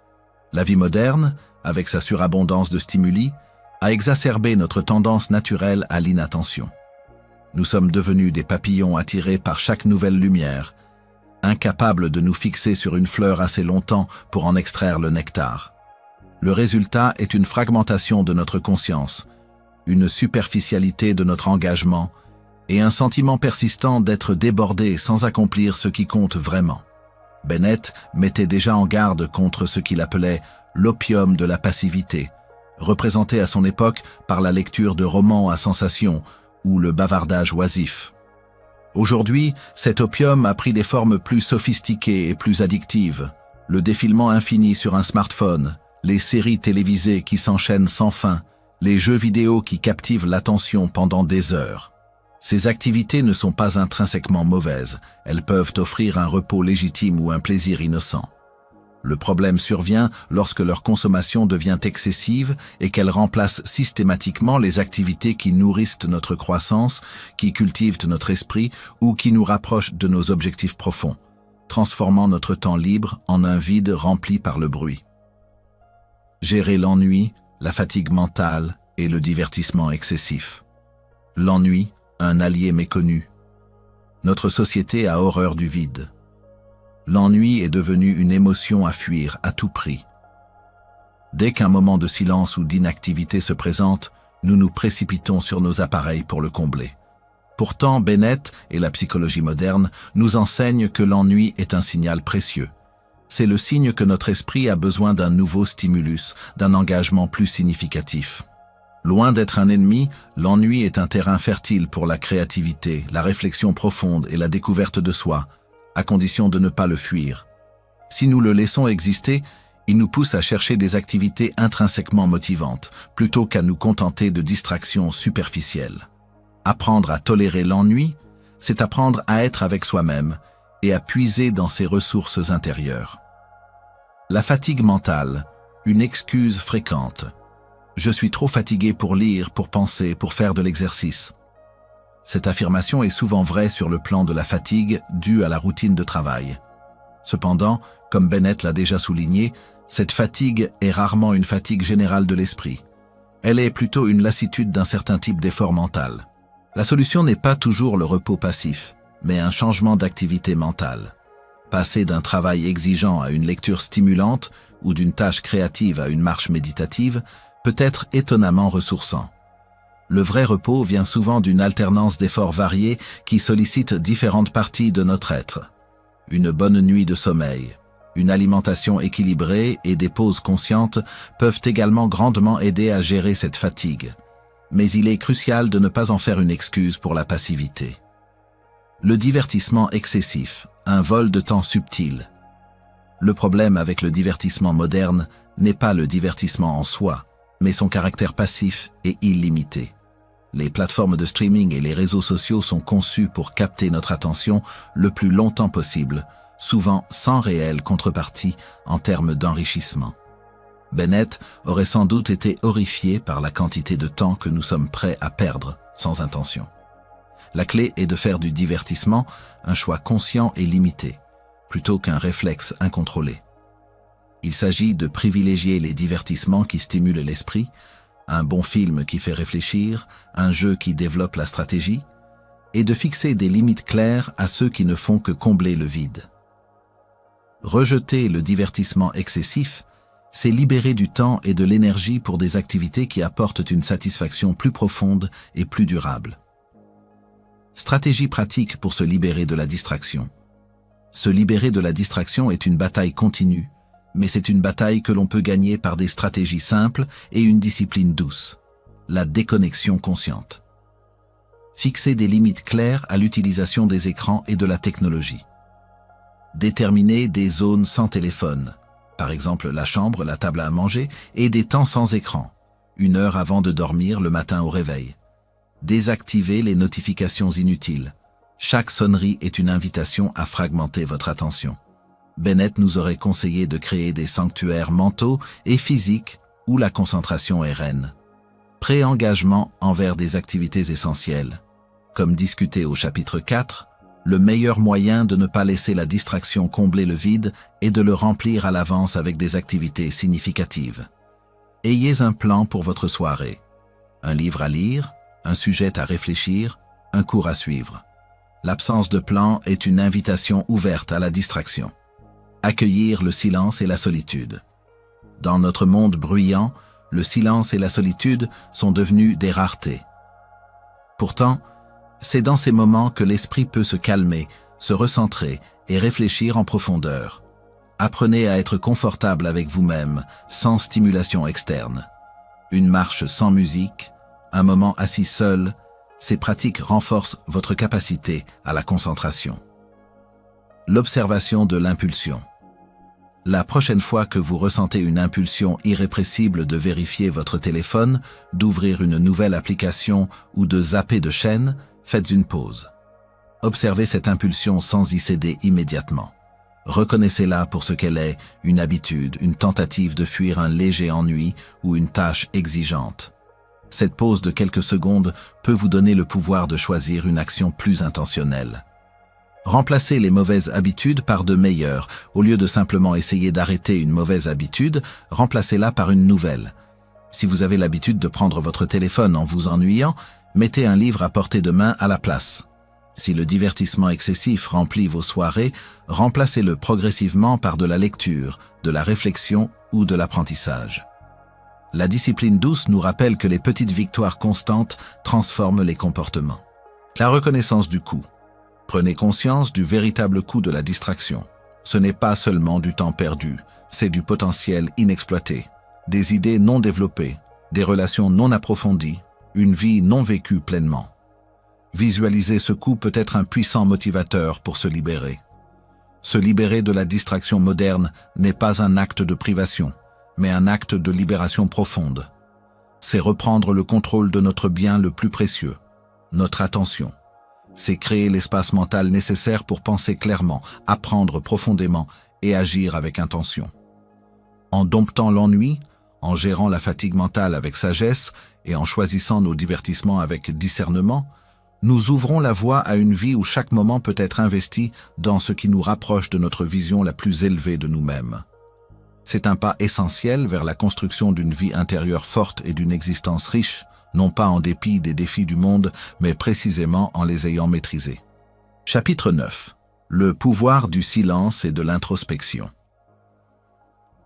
La vie moderne, avec sa surabondance de stimuli, a exacerbé notre tendance naturelle à l'inattention. Nous sommes devenus des papillons attirés par chaque nouvelle lumière, incapables de nous fixer sur une fleur assez longtemps pour en extraire le nectar. Le résultat est une fragmentation de notre conscience, une superficialité de notre engagement et un sentiment persistant d'être débordé sans accomplir ce qui compte vraiment. Bennett mettait déjà en garde contre ce qu'il appelait l'opium de la passivité, représenté à son époque par la lecture de romans à sensation ou le bavardage oisif. Aujourd'hui, cet opium a pris des formes plus sophistiquées et plus addictives. Le défilement infini sur un smartphone, les séries télévisées qui s'enchaînent sans fin, Les jeux vidéo qui captivent l'attention pendant des heures. Ces activités ne sont pas intrinsèquement mauvaises, elles peuvent offrir un repos légitime ou un plaisir innocent. Le problème survient lorsque leur consommation devient excessive et qu'elle remplace systématiquement les activités qui nourrissent notre croissance, qui cultivent notre esprit ou qui nous rapprochent de nos objectifs profonds, transformant notre temps libre en un vide rempli par le bruit. Gérer l'ennui, la fatigue mentale et le divertissement excessif. L'ennui, un allié méconnu. Notre société a horreur du vide. L'ennui est devenu une émotion à fuir à tout prix. Dès qu'un moment de silence ou d'inactivité se présente, nous nous précipitons sur nos appareils pour le combler. Pourtant, Bennett et la psychologie moderne nous enseignent que l'ennui est un signal précieux. C'est le signe que notre esprit a besoin d'un nouveau stimulus, d'un engagement plus significatif. Loin d'être un ennemi, l'ennui est un terrain fertile pour la créativité, la réflexion profonde et la découverte de soi, à condition de ne pas le fuir. Si nous le laissons exister, il nous pousse à chercher des activités intrinsèquement motivantes, plutôt qu'à nous contenter de distractions superficielles. Apprendre à tolérer l'ennui, c'est apprendre à être avec soi-même et à puiser dans ses ressources intérieures. La fatigue mentale, une excuse fréquente. Je suis trop fatigué pour lire, pour penser, pour faire de l'exercice. Cette affirmation est souvent vraie sur le plan de la fatigue due à la routine de travail. Cependant, comme Bennett l'a déjà souligné, cette fatigue est rarement une fatigue générale de l'esprit. Elle est plutôt une lassitude d'un certain type d'effort mental. La solution n'est pas toujours le repos passif, mais un changement d'activité mentale. Passer d'un travail exigeant à une lecture stimulante ou d'une tâche créative à une marche méditative peut être étonnamment ressourçant. Le vrai repos vient souvent d'une alternance d'efforts variés qui sollicitent différentes parties de notre être. Une bonne nuit de sommeil, une alimentation équilibrée et des pauses conscientes peuvent également grandement aider à gérer cette fatigue. Mais il est crucial de ne pas en faire une excuse pour la passivité. Le divertissement excessif, un vol de temps subtil. Le problème avec le divertissement moderne n'est pas le divertissement en soi, mais son caractère passif et illimité. Les plateformes de streaming et les réseaux sociaux sont conçus pour capter notre attention le plus longtemps possible, souvent sans réelle contrepartie en termes d'enrichissement. Bennett aurait sans doute été horrifié par la quantité de temps que nous sommes prêts à perdre sans intention. La clé est de faire du divertissement un choix conscient et limité, plutôt qu'un réflexe incontrôlé. Il s'agit de privilégier les divertissements qui stimulent l'esprit, un bon film qui fait réfléchir, un jeu qui développe la stratégie, et de fixer des limites claires à ceux qui ne font que combler le vide. Rejeter le divertissement excessif, c'est libérer du temps et de l'énergie pour des activités qui apportent une satisfaction plus profonde et plus durable. Stratégie pratique pour se libérer de la distraction. Se libérer de la distraction est une bataille continue, mais c'est une bataille que l'on peut gagner par des stratégies simples et une discipline douce. La déconnexion consciente. Fixer des limites claires à l'utilisation des écrans et de la technologie. Déterminer des zones sans téléphone, par exemple la chambre, la table à manger, et des temps sans écran, 1 heure avant de dormir le matin au réveil. Désactiver les notifications inutiles. Chaque sonnerie est une invitation à fragmenter votre attention. Bennett nous aurait conseillé de créer des sanctuaires mentaux et physiques où la concentration est reine. Pré-engagement envers des activités essentielles. Comme discuté au chapitre 4, le meilleur moyen de ne pas laisser la distraction combler le vide est de le remplir à l'avance avec des activités significatives. Ayez un plan pour votre soirée. Un livre à lire, un sujet à réfléchir, un cours à suivre. L'absence de plan est une invitation ouverte à la distraction. Accueillir le silence et la solitude. Dans notre monde bruyant, le silence et la solitude sont devenus des raretés. Pourtant, c'est dans ces moments que l'esprit peut se calmer, se recentrer et réfléchir en profondeur. Apprenez à être confortable avec vous-même, sans stimulation externe. Une marche sans musique, un moment assis seul, ces pratiques renforcent votre capacité à la concentration. L'observation de l'impulsion. La prochaine fois que vous ressentez une impulsion irrépressible de vérifier votre téléphone, d'ouvrir une nouvelle application ou de zapper de chaîne, faites une pause. Observez cette impulsion sans y céder immédiatement. Reconnaissez-la pour ce qu'elle est, une habitude, une tentative de fuir un léger ennui ou une tâche exigeante. Cette pause de quelques secondes peut vous donner le pouvoir de choisir une action plus intentionnelle. Remplacez les mauvaises habitudes par de meilleures. Au lieu de simplement essayer d'arrêter une mauvaise habitude, remplacez-la par une nouvelle. Si vous avez l'habitude de prendre votre téléphone en vous ennuyant, mettez un livre à portée de main à la place. Si le divertissement excessif remplit vos soirées, remplacez-le progressivement par de la lecture, de la réflexion ou de l'apprentissage. La discipline douce nous rappelle que les petites victoires constantes transforment les comportements. La reconnaissance du coût. Prenez conscience du véritable coût de la distraction. Ce n'est pas seulement du temps perdu, c'est du potentiel inexploité, des idées non développées, des relations non approfondies, une vie non vécue pleinement. Visualiser ce coût peut être un puissant motivateur pour se libérer. Se libérer de la distraction moderne n'est pas un acte de privation, mais un acte de libération profonde. C'est reprendre le contrôle de notre bien le plus précieux, notre attention. C'est créer l'espace mental nécessaire pour penser clairement, apprendre profondément et agir avec intention. En domptant l'ennui, en gérant la fatigue mentale avec sagesse et en choisissant nos divertissements avec discernement, nous ouvrons la voie à une vie où chaque moment peut être investi dans ce qui nous rapproche de notre vision la plus élevée de nous-mêmes. C'est un pas essentiel vers la construction d'une vie intérieure forte et d'une existence riche, non pas en dépit des défis du monde, mais précisément en les ayant maîtrisés. Chapitre 9. Le pouvoir du silence et de l'introspection.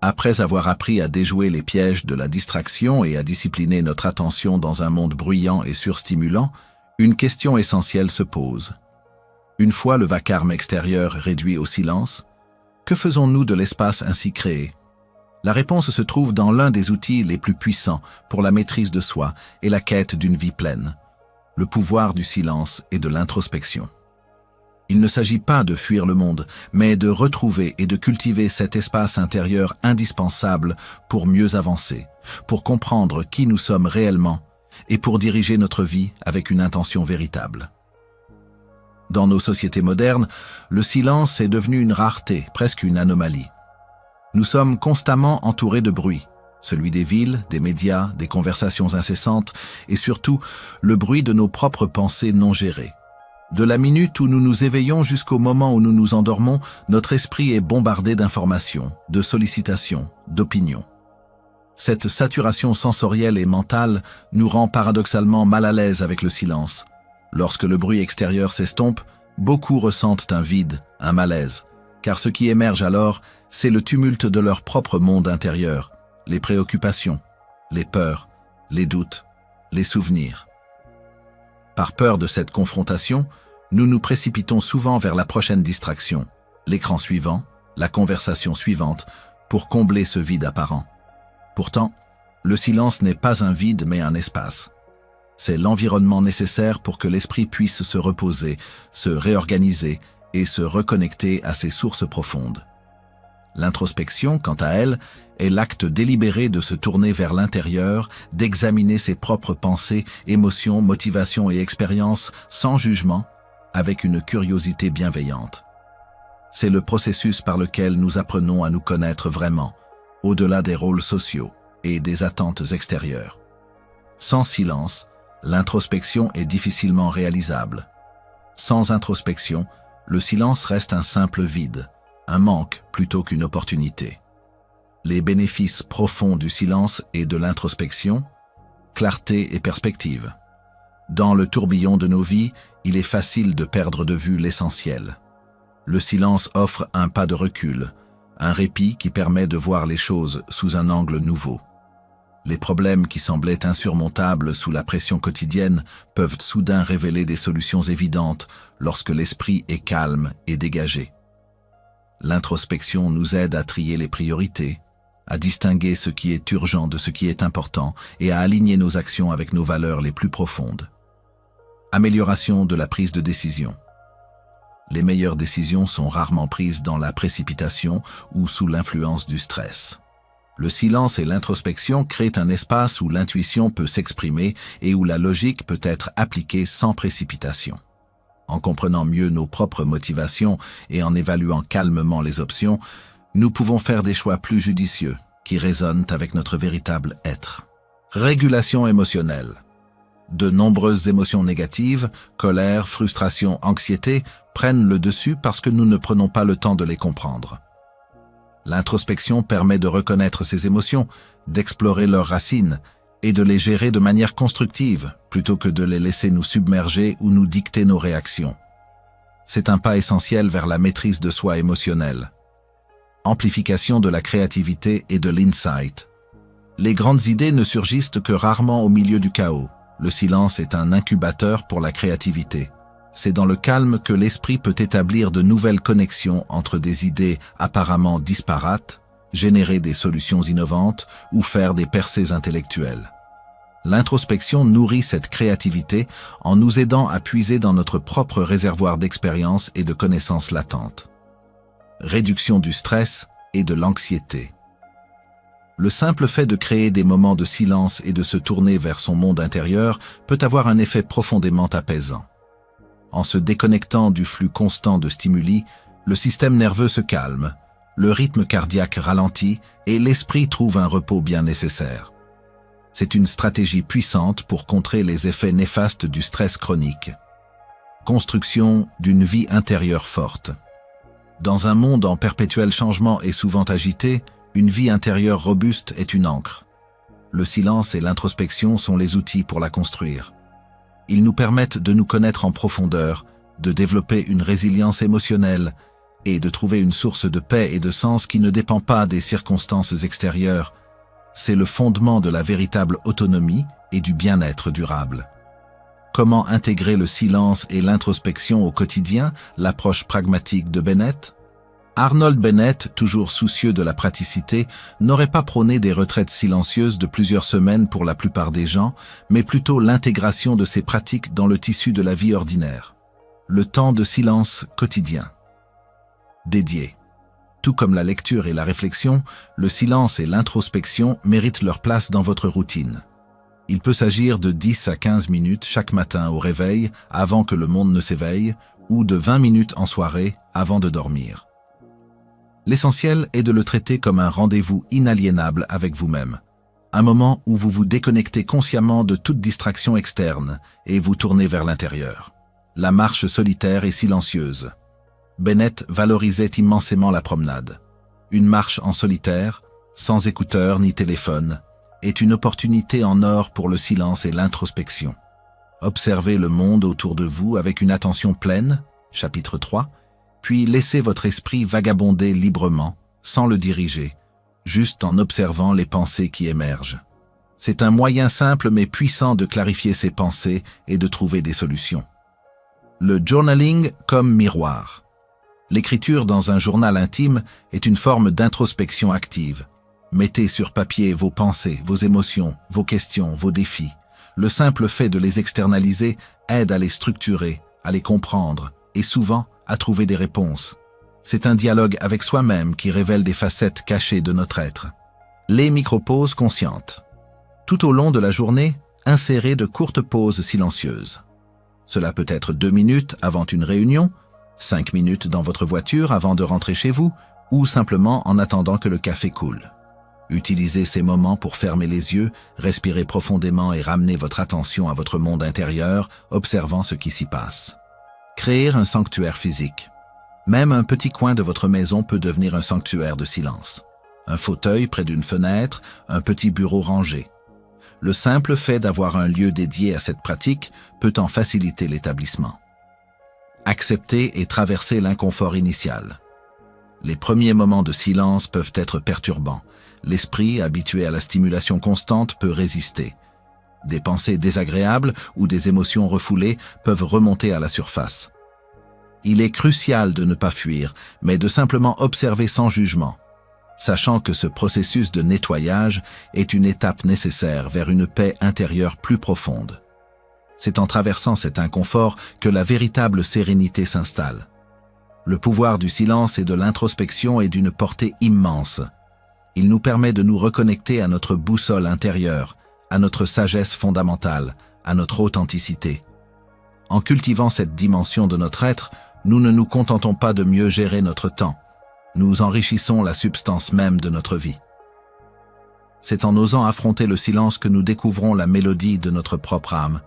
Après avoir appris à déjouer les pièges de la distraction et à discipliner notre attention dans un monde bruyant et surstimulant, une question essentielle se pose. Une fois le vacarme extérieur réduit au silence, que faisons-nous de l'espace ainsi créé? La réponse se trouve dans l'un des outils les plus puissants pour la maîtrise de soi et la quête d'une vie pleine, le pouvoir du silence et de l'introspection. Il ne s'agit pas de fuir le monde, mais de retrouver et de cultiver cet espace intérieur indispensable pour mieux avancer, pour comprendre qui nous sommes réellement et pour diriger notre vie avec une intention véritable. Dans nos sociétés modernes, le silence est devenu une rareté, presque une anomalie. Nous sommes constamment entourés de bruit, celui des villes, des médias, des conversations incessantes et surtout le bruit de nos propres pensées non gérées. De la minute où nous nous éveillons jusqu'au moment où nous nous endormons, notre esprit est bombardé d'informations, de sollicitations, d'opinions. Cette saturation sensorielle et mentale nous rend paradoxalement mal à l'aise avec le silence. Lorsque le bruit extérieur s'estompe, beaucoup ressentent un vide, un malaise, car ce qui émerge alors, c'est le tumulte de leur propre monde intérieur, les préoccupations, les peurs, les doutes, les souvenirs. Par peur de cette confrontation, nous nous précipitons souvent vers la prochaine distraction, l'écran suivant, la conversation suivante, pour combler ce vide apparent. Pourtant, le silence n'est pas un vide mais un espace. C'est l'environnement nécessaire pour que l'esprit puisse se reposer, se réorganiser et se reconnecter à ses sources profondes. L'introspection, quant à elle, est l'acte délibéré de se tourner vers l'intérieur, d'examiner ses propres pensées, émotions, motivations et expériences sans jugement, avec une curiosité bienveillante. C'est le processus par lequel nous apprenons à nous connaître vraiment, au-delà des rôles sociaux et des attentes extérieures. Sans silence, l'introspection est difficilement réalisable. Sans introspection, le silence reste un simple vide, un manque plutôt qu'une opportunité. Les bénéfices profonds du silence et de l'introspection, clarté et perspective. Dans le tourbillon de nos vies, il est facile de perdre de vue l'essentiel. Le silence offre un pas de recul, un répit qui permet de voir les choses sous un angle nouveau. Les problèmes qui semblaient insurmontables sous la pression quotidienne peuvent soudain révéler des solutions évidentes lorsque l'esprit est calme et dégagé. L'introspection nous aide à trier les priorités, à distinguer ce qui est urgent de ce qui est important et à aligner nos actions avec nos valeurs les plus profondes. Amélioration de la prise de décision. Les meilleures décisions sont rarement prises dans la précipitation ou sous l'influence du stress. Le silence et l'introspection créent un espace où l'intuition peut s'exprimer et où la logique peut être appliquée sans précipitation. En comprenant mieux nos propres motivations et en évaluant calmement les options, nous pouvons faire des choix plus judicieux, qui résonnent avec notre véritable être. Régulation émotionnelle. De nombreuses émotions négatives, colère, frustration, anxiété, prennent le dessus parce que nous ne prenons pas le temps de les comprendre. L'introspection permet de reconnaître ces émotions, d'explorer leurs racines et de les gérer de manière constructive, plutôt que de les laisser nous submerger ou nous dicter nos réactions. C'est un pas essentiel vers la maîtrise de soi émotionnelle. Amplification de la créativité et de l'insight. Les grandes idées ne surgissent que rarement au milieu du chaos. Le silence est un incubateur pour la créativité. C'est dans le calme que l'esprit peut établir de nouvelles connexions entre des idées apparemment disparates, générer des solutions innovantes ou faire des percées intellectuelles. L'introspection nourrit cette créativité en nous aidant à puiser dans notre propre réservoir d'expériences et de connaissances latentes. Réduction du stress et de l'anxiété. Le simple fait de créer des moments de silence et de se tourner vers son monde intérieur peut avoir un effet profondément apaisant. En se déconnectant du flux constant de stimuli, le système nerveux se calme, le rythme cardiaque ralentit et l'esprit trouve un repos bien nécessaire. C'est une stratégie puissante pour contrer les effets néfastes du stress chronique. Construction d'une vie intérieure forte. Dans un monde en perpétuel changement et souvent agité, une vie intérieure robuste est une ancre. Le silence et l'introspection sont les outils pour la construire. Ils nous permettent de nous connaître en profondeur, de développer une résilience émotionnelle et de trouver une source de paix et de sens qui ne dépend pas des circonstances extérieures. C'est le fondement de la véritable autonomie et du bien-être durable. Comment intégrer le silence et l'introspection au quotidien, l'approche pragmatique de Bennett? Arnold Bennett, toujours soucieux de la praticité, n'aurait pas prôné des retraites silencieuses de plusieurs semaines pour la plupart des gens, mais plutôt l'intégration de ces pratiques dans le tissu de la vie ordinaire. Le temps de silence quotidien. Dédié. Tout comme la lecture et la réflexion, le silence et l'introspection méritent leur place dans votre routine. Il peut s'agir de 10 à 15 minutes chaque matin au réveil, avant que le monde ne s'éveille, ou de 20 minutes en soirée, avant de dormir. L'essentiel est de le traiter comme un rendez-vous inaliénable avec vous-même. Un moment où vous vous déconnectez consciemment de toute distraction externe et vous tournez vers l'intérieur. La marche solitaire et silencieuse. Bennett valorisait immensément la promenade. Une marche en solitaire, sans écouteurs ni téléphone, est une opportunité en or pour le silence et l'introspection. Observez le monde autour de vous avec une attention pleine, chapitre 3, puis laissez votre esprit vagabonder librement, sans le diriger, juste en observant les pensées qui émergent. C'est un moyen simple mais puissant de clarifier ses pensées et de trouver des solutions. Le journaling comme miroir. L'écriture dans un journal intime est une forme d'introspection active. Mettez sur papier vos pensées, vos émotions, vos questions, vos défis. Le simple fait de les externaliser aide à les structurer, à les comprendre et souvent à trouver des réponses. C'est un dialogue avec soi-même qui révèle des facettes cachées de notre être. Les micro-pauses conscientes. Tout au long de la journée, insérez de courtes pauses silencieuses. Cela peut être 2 minutes avant une réunion, 5 minutes dans votre voiture avant de rentrer chez vous, ou simplement en attendant que le café coule. Utilisez ces moments pour fermer les yeux, respirer profondément et ramener votre attention à votre monde intérieur, observant ce qui s'y passe. Créer un sanctuaire physique. Même un petit coin de votre maison peut devenir un sanctuaire de silence. Un fauteuil près d'une fenêtre, un petit bureau rangé. Le simple fait d'avoir un lieu dédié à cette pratique peut en faciliter l'établissement. Accepter et traverser l'inconfort initial. Les premiers moments de silence peuvent être perturbants. L'esprit, habitué à la stimulation constante, peut résister. Des pensées désagréables ou des émotions refoulées peuvent remonter à la surface. Il est crucial de ne pas fuir, mais de simplement observer sans jugement, sachant que ce processus de nettoyage est une étape nécessaire vers une paix intérieure plus profonde. C'est en traversant cet inconfort que la véritable sérénité s'installe. Le pouvoir du silence et de l'introspection est d'une portée immense. Il nous permet de nous reconnecter à notre boussole intérieure, à notre sagesse fondamentale, à notre authenticité. En cultivant cette dimension de notre être, nous ne nous contentons pas de mieux gérer notre temps. Nous enrichissons la substance même de notre vie. C'est en osant affronter le silence que nous découvrons la mélodie de notre propre âme.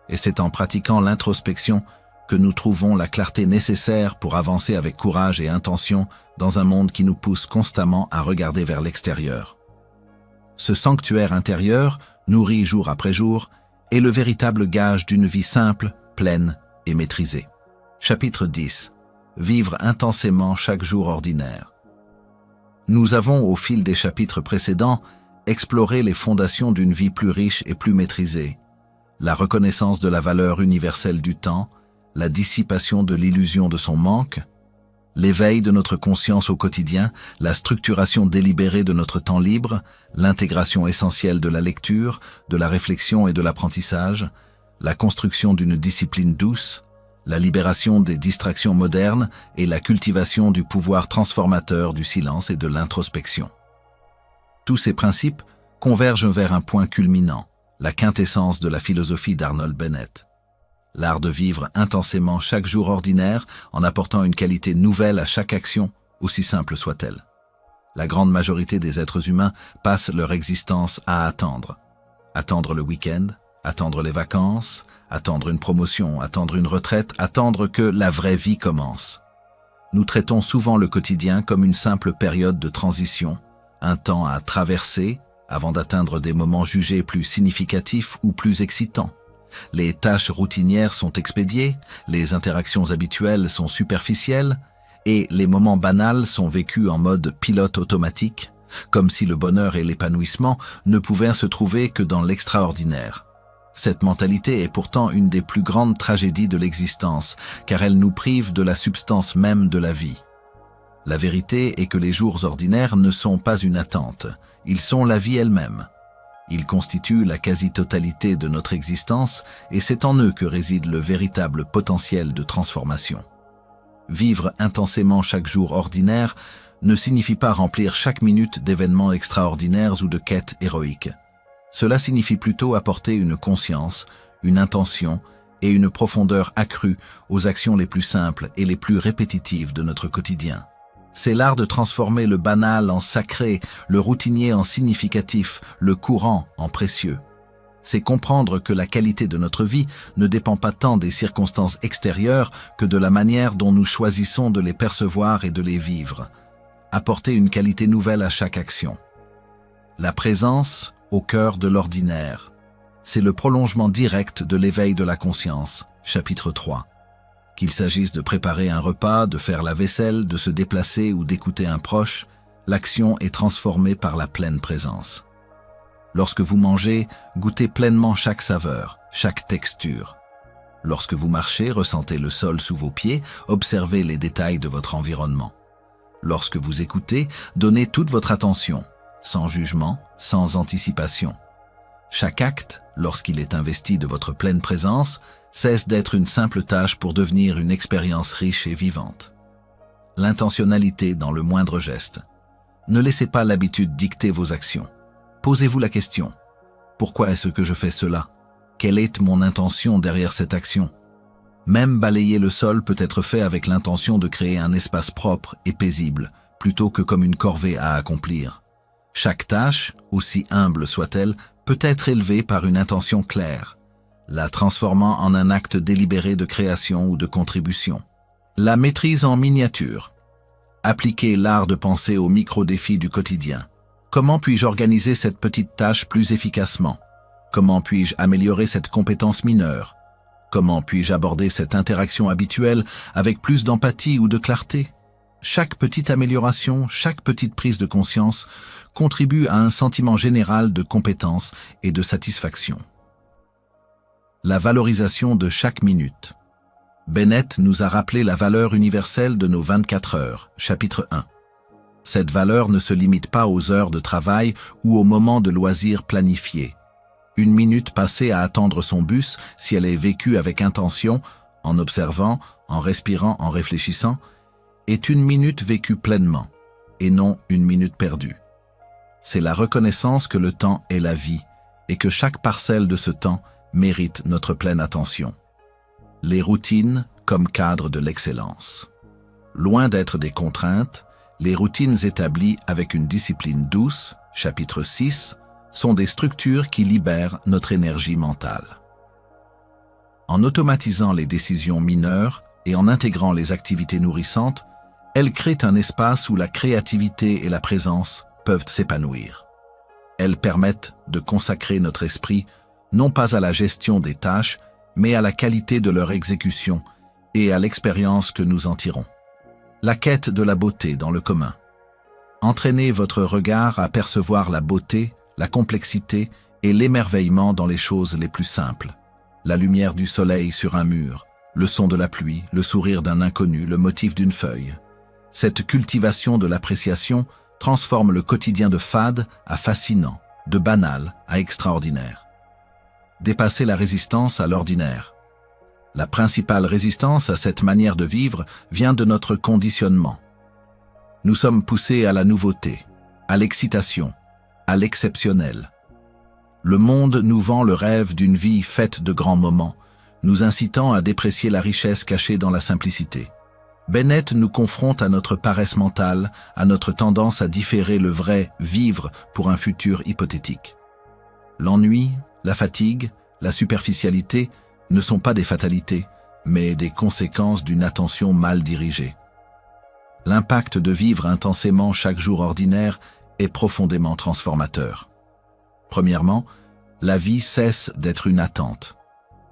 Et c'est en pratiquant l'introspection que nous trouvons la clarté nécessaire pour avancer avec courage et intention dans un monde qui nous pousse constamment à regarder vers l'extérieur. Ce sanctuaire intérieur, nourri jour après jour, est le véritable gage d'une vie simple, pleine et maîtrisée. Chapitre 10. Vivre intensément chaque jour ordinaire. Nous avons, au fil des chapitres précédents, exploré les fondations d'une vie plus riche et plus maîtrisée, la reconnaissance de la valeur universelle du temps, la dissipation de l'illusion de son manque, l'éveil de notre conscience au quotidien, la structuration délibérée de notre temps libre, l'intégration essentielle de la lecture, de la réflexion et de l'apprentissage, la construction d'une discipline douce, la libération des distractions modernes et la cultivation du pouvoir transformateur du silence et de l'introspection. Tous ces principes convergent vers un point culminant, la quintessence de la philosophie d'Arnold Bennett. L'art de vivre intensément chaque jour ordinaire en apportant une qualité nouvelle à chaque action, aussi simple soit-elle. La grande majorité des êtres humains passent leur existence à attendre. Attendre le week-end, attendre les vacances, attendre une promotion, attendre une retraite, attendre que la vraie vie commence. Nous traitons souvent le quotidien comme une simple période de transition, un temps à traverser avant d'atteindre des moments jugés plus significatifs ou plus excitants. Les tâches routinières sont expédiées, les interactions habituelles sont superficielles et les moments banals sont vécus en mode pilote automatique, comme si le bonheur et l'épanouissement ne pouvaient se trouver que dans l'extraordinaire. Cette mentalité est pourtant une des plus grandes tragédies de l'existence, car elle nous prive de la substance même de la vie. La vérité est que les jours ordinaires ne sont pas une attente, ils sont la vie elle-même. Ils constituent la quasi-totalité de notre existence et c'est en eux que réside le véritable potentiel de transformation. Vivre intensément chaque jour ordinaire ne signifie pas remplir chaque minute d'événements extraordinaires ou de quêtes héroïques. Cela signifie plutôt apporter une conscience, une intention et une profondeur accrue aux actions les plus simples et les plus répétitives de notre quotidien. C'est l'art de transformer le banal en sacré, le routinier en significatif, le courant en précieux. C'est comprendre que la qualité de notre vie ne dépend pas tant des circonstances extérieures que de la manière dont nous choisissons de les percevoir et de les vivre. Apporter une qualité nouvelle à chaque action. La présence au cœur de l'ordinaire. C'est le prolongement direct de l'éveil de la conscience, chapitre 3. Qu'il s'agisse de préparer un repas, de faire la vaisselle, de se déplacer ou d'écouter un proche, l'action est transformée par la pleine présence. Lorsque vous mangez, goûtez pleinement chaque saveur, chaque texture. Lorsque vous marchez, ressentez le sol sous vos pieds, observez les détails de votre environnement. Lorsque vous écoutez, donnez toute votre attention, sans jugement, sans anticipation. Chaque acte, lorsqu'il est investi de votre pleine présence, cesse d'être une simple tâche pour devenir une expérience riche et vivante. L'intentionnalité dans le moindre geste. Ne laissez pas l'habitude dicter vos actions. Posez-vous la question. Pourquoi est-ce que je fais cela? Quelle est mon intention derrière cette action? Même balayer le sol peut être fait avec l'intention de créer un espace propre et paisible, plutôt que comme une corvée à accomplir. Chaque tâche, aussi humble soit-elle, peut être élevée par une intention claire, la transformant en un acte délibéré de création ou de contribution. La maîtrise en miniature. Appliquer l'art de penser aux micro-défis du quotidien. Comment puis-je organiser cette petite tâche plus efficacement? Comment puis-je améliorer cette compétence mineure? Comment puis-je aborder cette interaction habituelle avec plus d'empathie ou de clarté? Chaque petite amélioration, chaque petite prise de conscience contribue à un sentiment général de compétence et de satisfaction. La valorisation de chaque minute. Bennett nous a rappelé la valeur universelle de nos 24 heures, chapitre 1. Cette valeur ne se limite pas aux heures de travail ou aux moments de loisirs planifiés. Une minute passée à attendre son bus, si elle est vécue avec intention, en observant, en respirant, en réfléchissant, est une minute vécue pleinement, et non une minute perdue. C'est la reconnaissance que le temps est la vie, et que chaque parcelle de ce temps mérite notre pleine attention. Les routines comme cadre de l'excellence. Loin d'être des contraintes, les routines établies avec une discipline douce, chapitre 6, sont des structures qui libèrent notre énergie mentale. En automatisant les décisions mineures et en intégrant les activités nourrissantes, elles créent un espace où la créativité et la présence peuvent s'épanouir. Elles permettent de consacrer notre esprit non pas à la gestion des tâches, mais à la qualité de leur exécution et à l'expérience que nous en tirons. La quête de la beauté dans le commun. Entraînez votre regard à percevoir la beauté, la complexité et l'émerveillement dans les choses les plus simples. La lumière du soleil sur un mur, le son de la pluie, le sourire d'un inconnu, le motif d'une feuille. Cette cultivation de l'appréciation transforme le quotidien de fade à fascinant, de banal à extraordinaire. Dépasser la résistance à l'ordinaire. La principale résistance à cette manière de vivre vient de notre conditionnement. Nous sommes poussés à la nouveauté, à l'excitation, à l'exceptionnel. Le monde nous vend le rêve d'une vie faite de grands moments, nous incitant à déprécier la richesse cachée dans la simplicité. Bennett nous confronte à notre paresse mentale, à notre tendance à différer le vrai vivre pour un futur hypothétique. L'ennui, la fatigue, la superficialité ne sont pas des fatalités, mais des conséquences d'une attention mal dirigée. L'impact de vivre intensément chaque jour ordinaire est profondément transformateur. Premièrement, la vie cesse d'être une attente.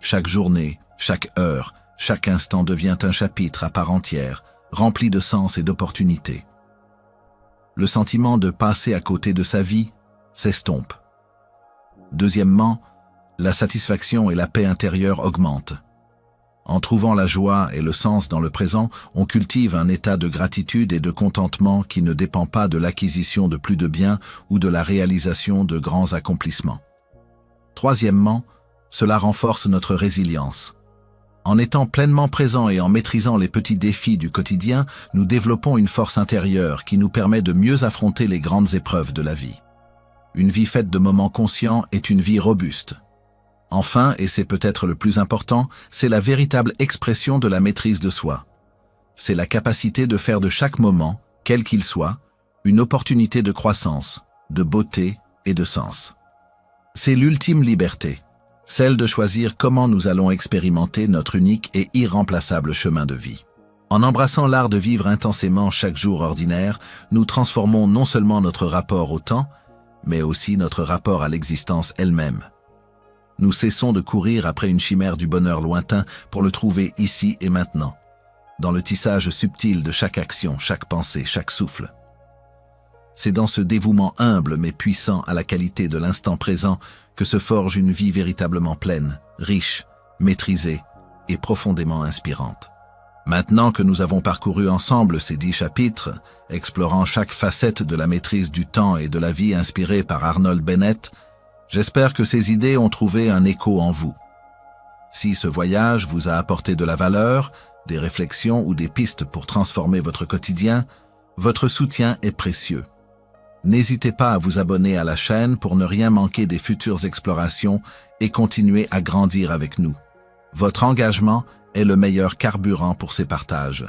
Chaque journée, chaque heure, chaque instant devient un chapitre à part entière, rempli de sens et d'opportunités. Le sentiment de passer à côté de sa vie s'estompe. Deuxièmement, la satisfaction et la paix intérieure augmentent. En trouvant la joie et le sens dans le présent, on cultive un état de gratitude et de contentement qui ne dépend pas de l'acquisition de plus de biens ou de la réalisation de grands accomplissements. Troisièmement, cela renforce notre résilience. En étant pleinement présents et en maîtrisant les petits défis du quotidien, nous développons une force intérieure qui nous permet de mieux affronter les grandes épreuves de la vie. Une vie faite de moments conscients est une vie robuste. Enfin, et c'est peut-être le plus important, c'est la véritable expression de la maîtrise de soi. C'est la capacité de faire de chaque moment, quel qu'il soit, une opportunité de croissance, de beauté et de sens. C'est l'ultime liberté, celle de choisir comment nous allons expérimenter notre unique et irremplaçable chemin de vie. En embrassant l'art de vivre intensément chaque jour ordinaire, nous transformons non seulement notre rapport au temps, mais aussi notre rapport à l'existence elle-même. Nous cessons de courir après une chimère du bonheur lointain pour le trouver ici et maintenant, dans le tissage subtil de chaque action, chaque pensée, chaque souffle. C'est dans ce dévouement humble mais puissant à la qualité de l'instant présent que se forge une vie véritablement pleine, riche, maîtrisée et profondément inspirante. Maintenant que nous avons parcouru ensemble ces 10 chapitres, explorant chaque facette de la maîtrise du temps et de la vie inspirée par Arnold Bennett, j'espère que ces idées ont trouvé un écho en vous. Si ce voyage vous a apporté de la valeur, des réflexions ou des pistes pour transformer votre quotidien, votre soutien est précieux. N'hésitez pas à vous abonner à la chaîne pour ne rien manquer des futures explorations et continuer à grandir avec nous. Votre engagement est le meilleur carburant pour ces partages.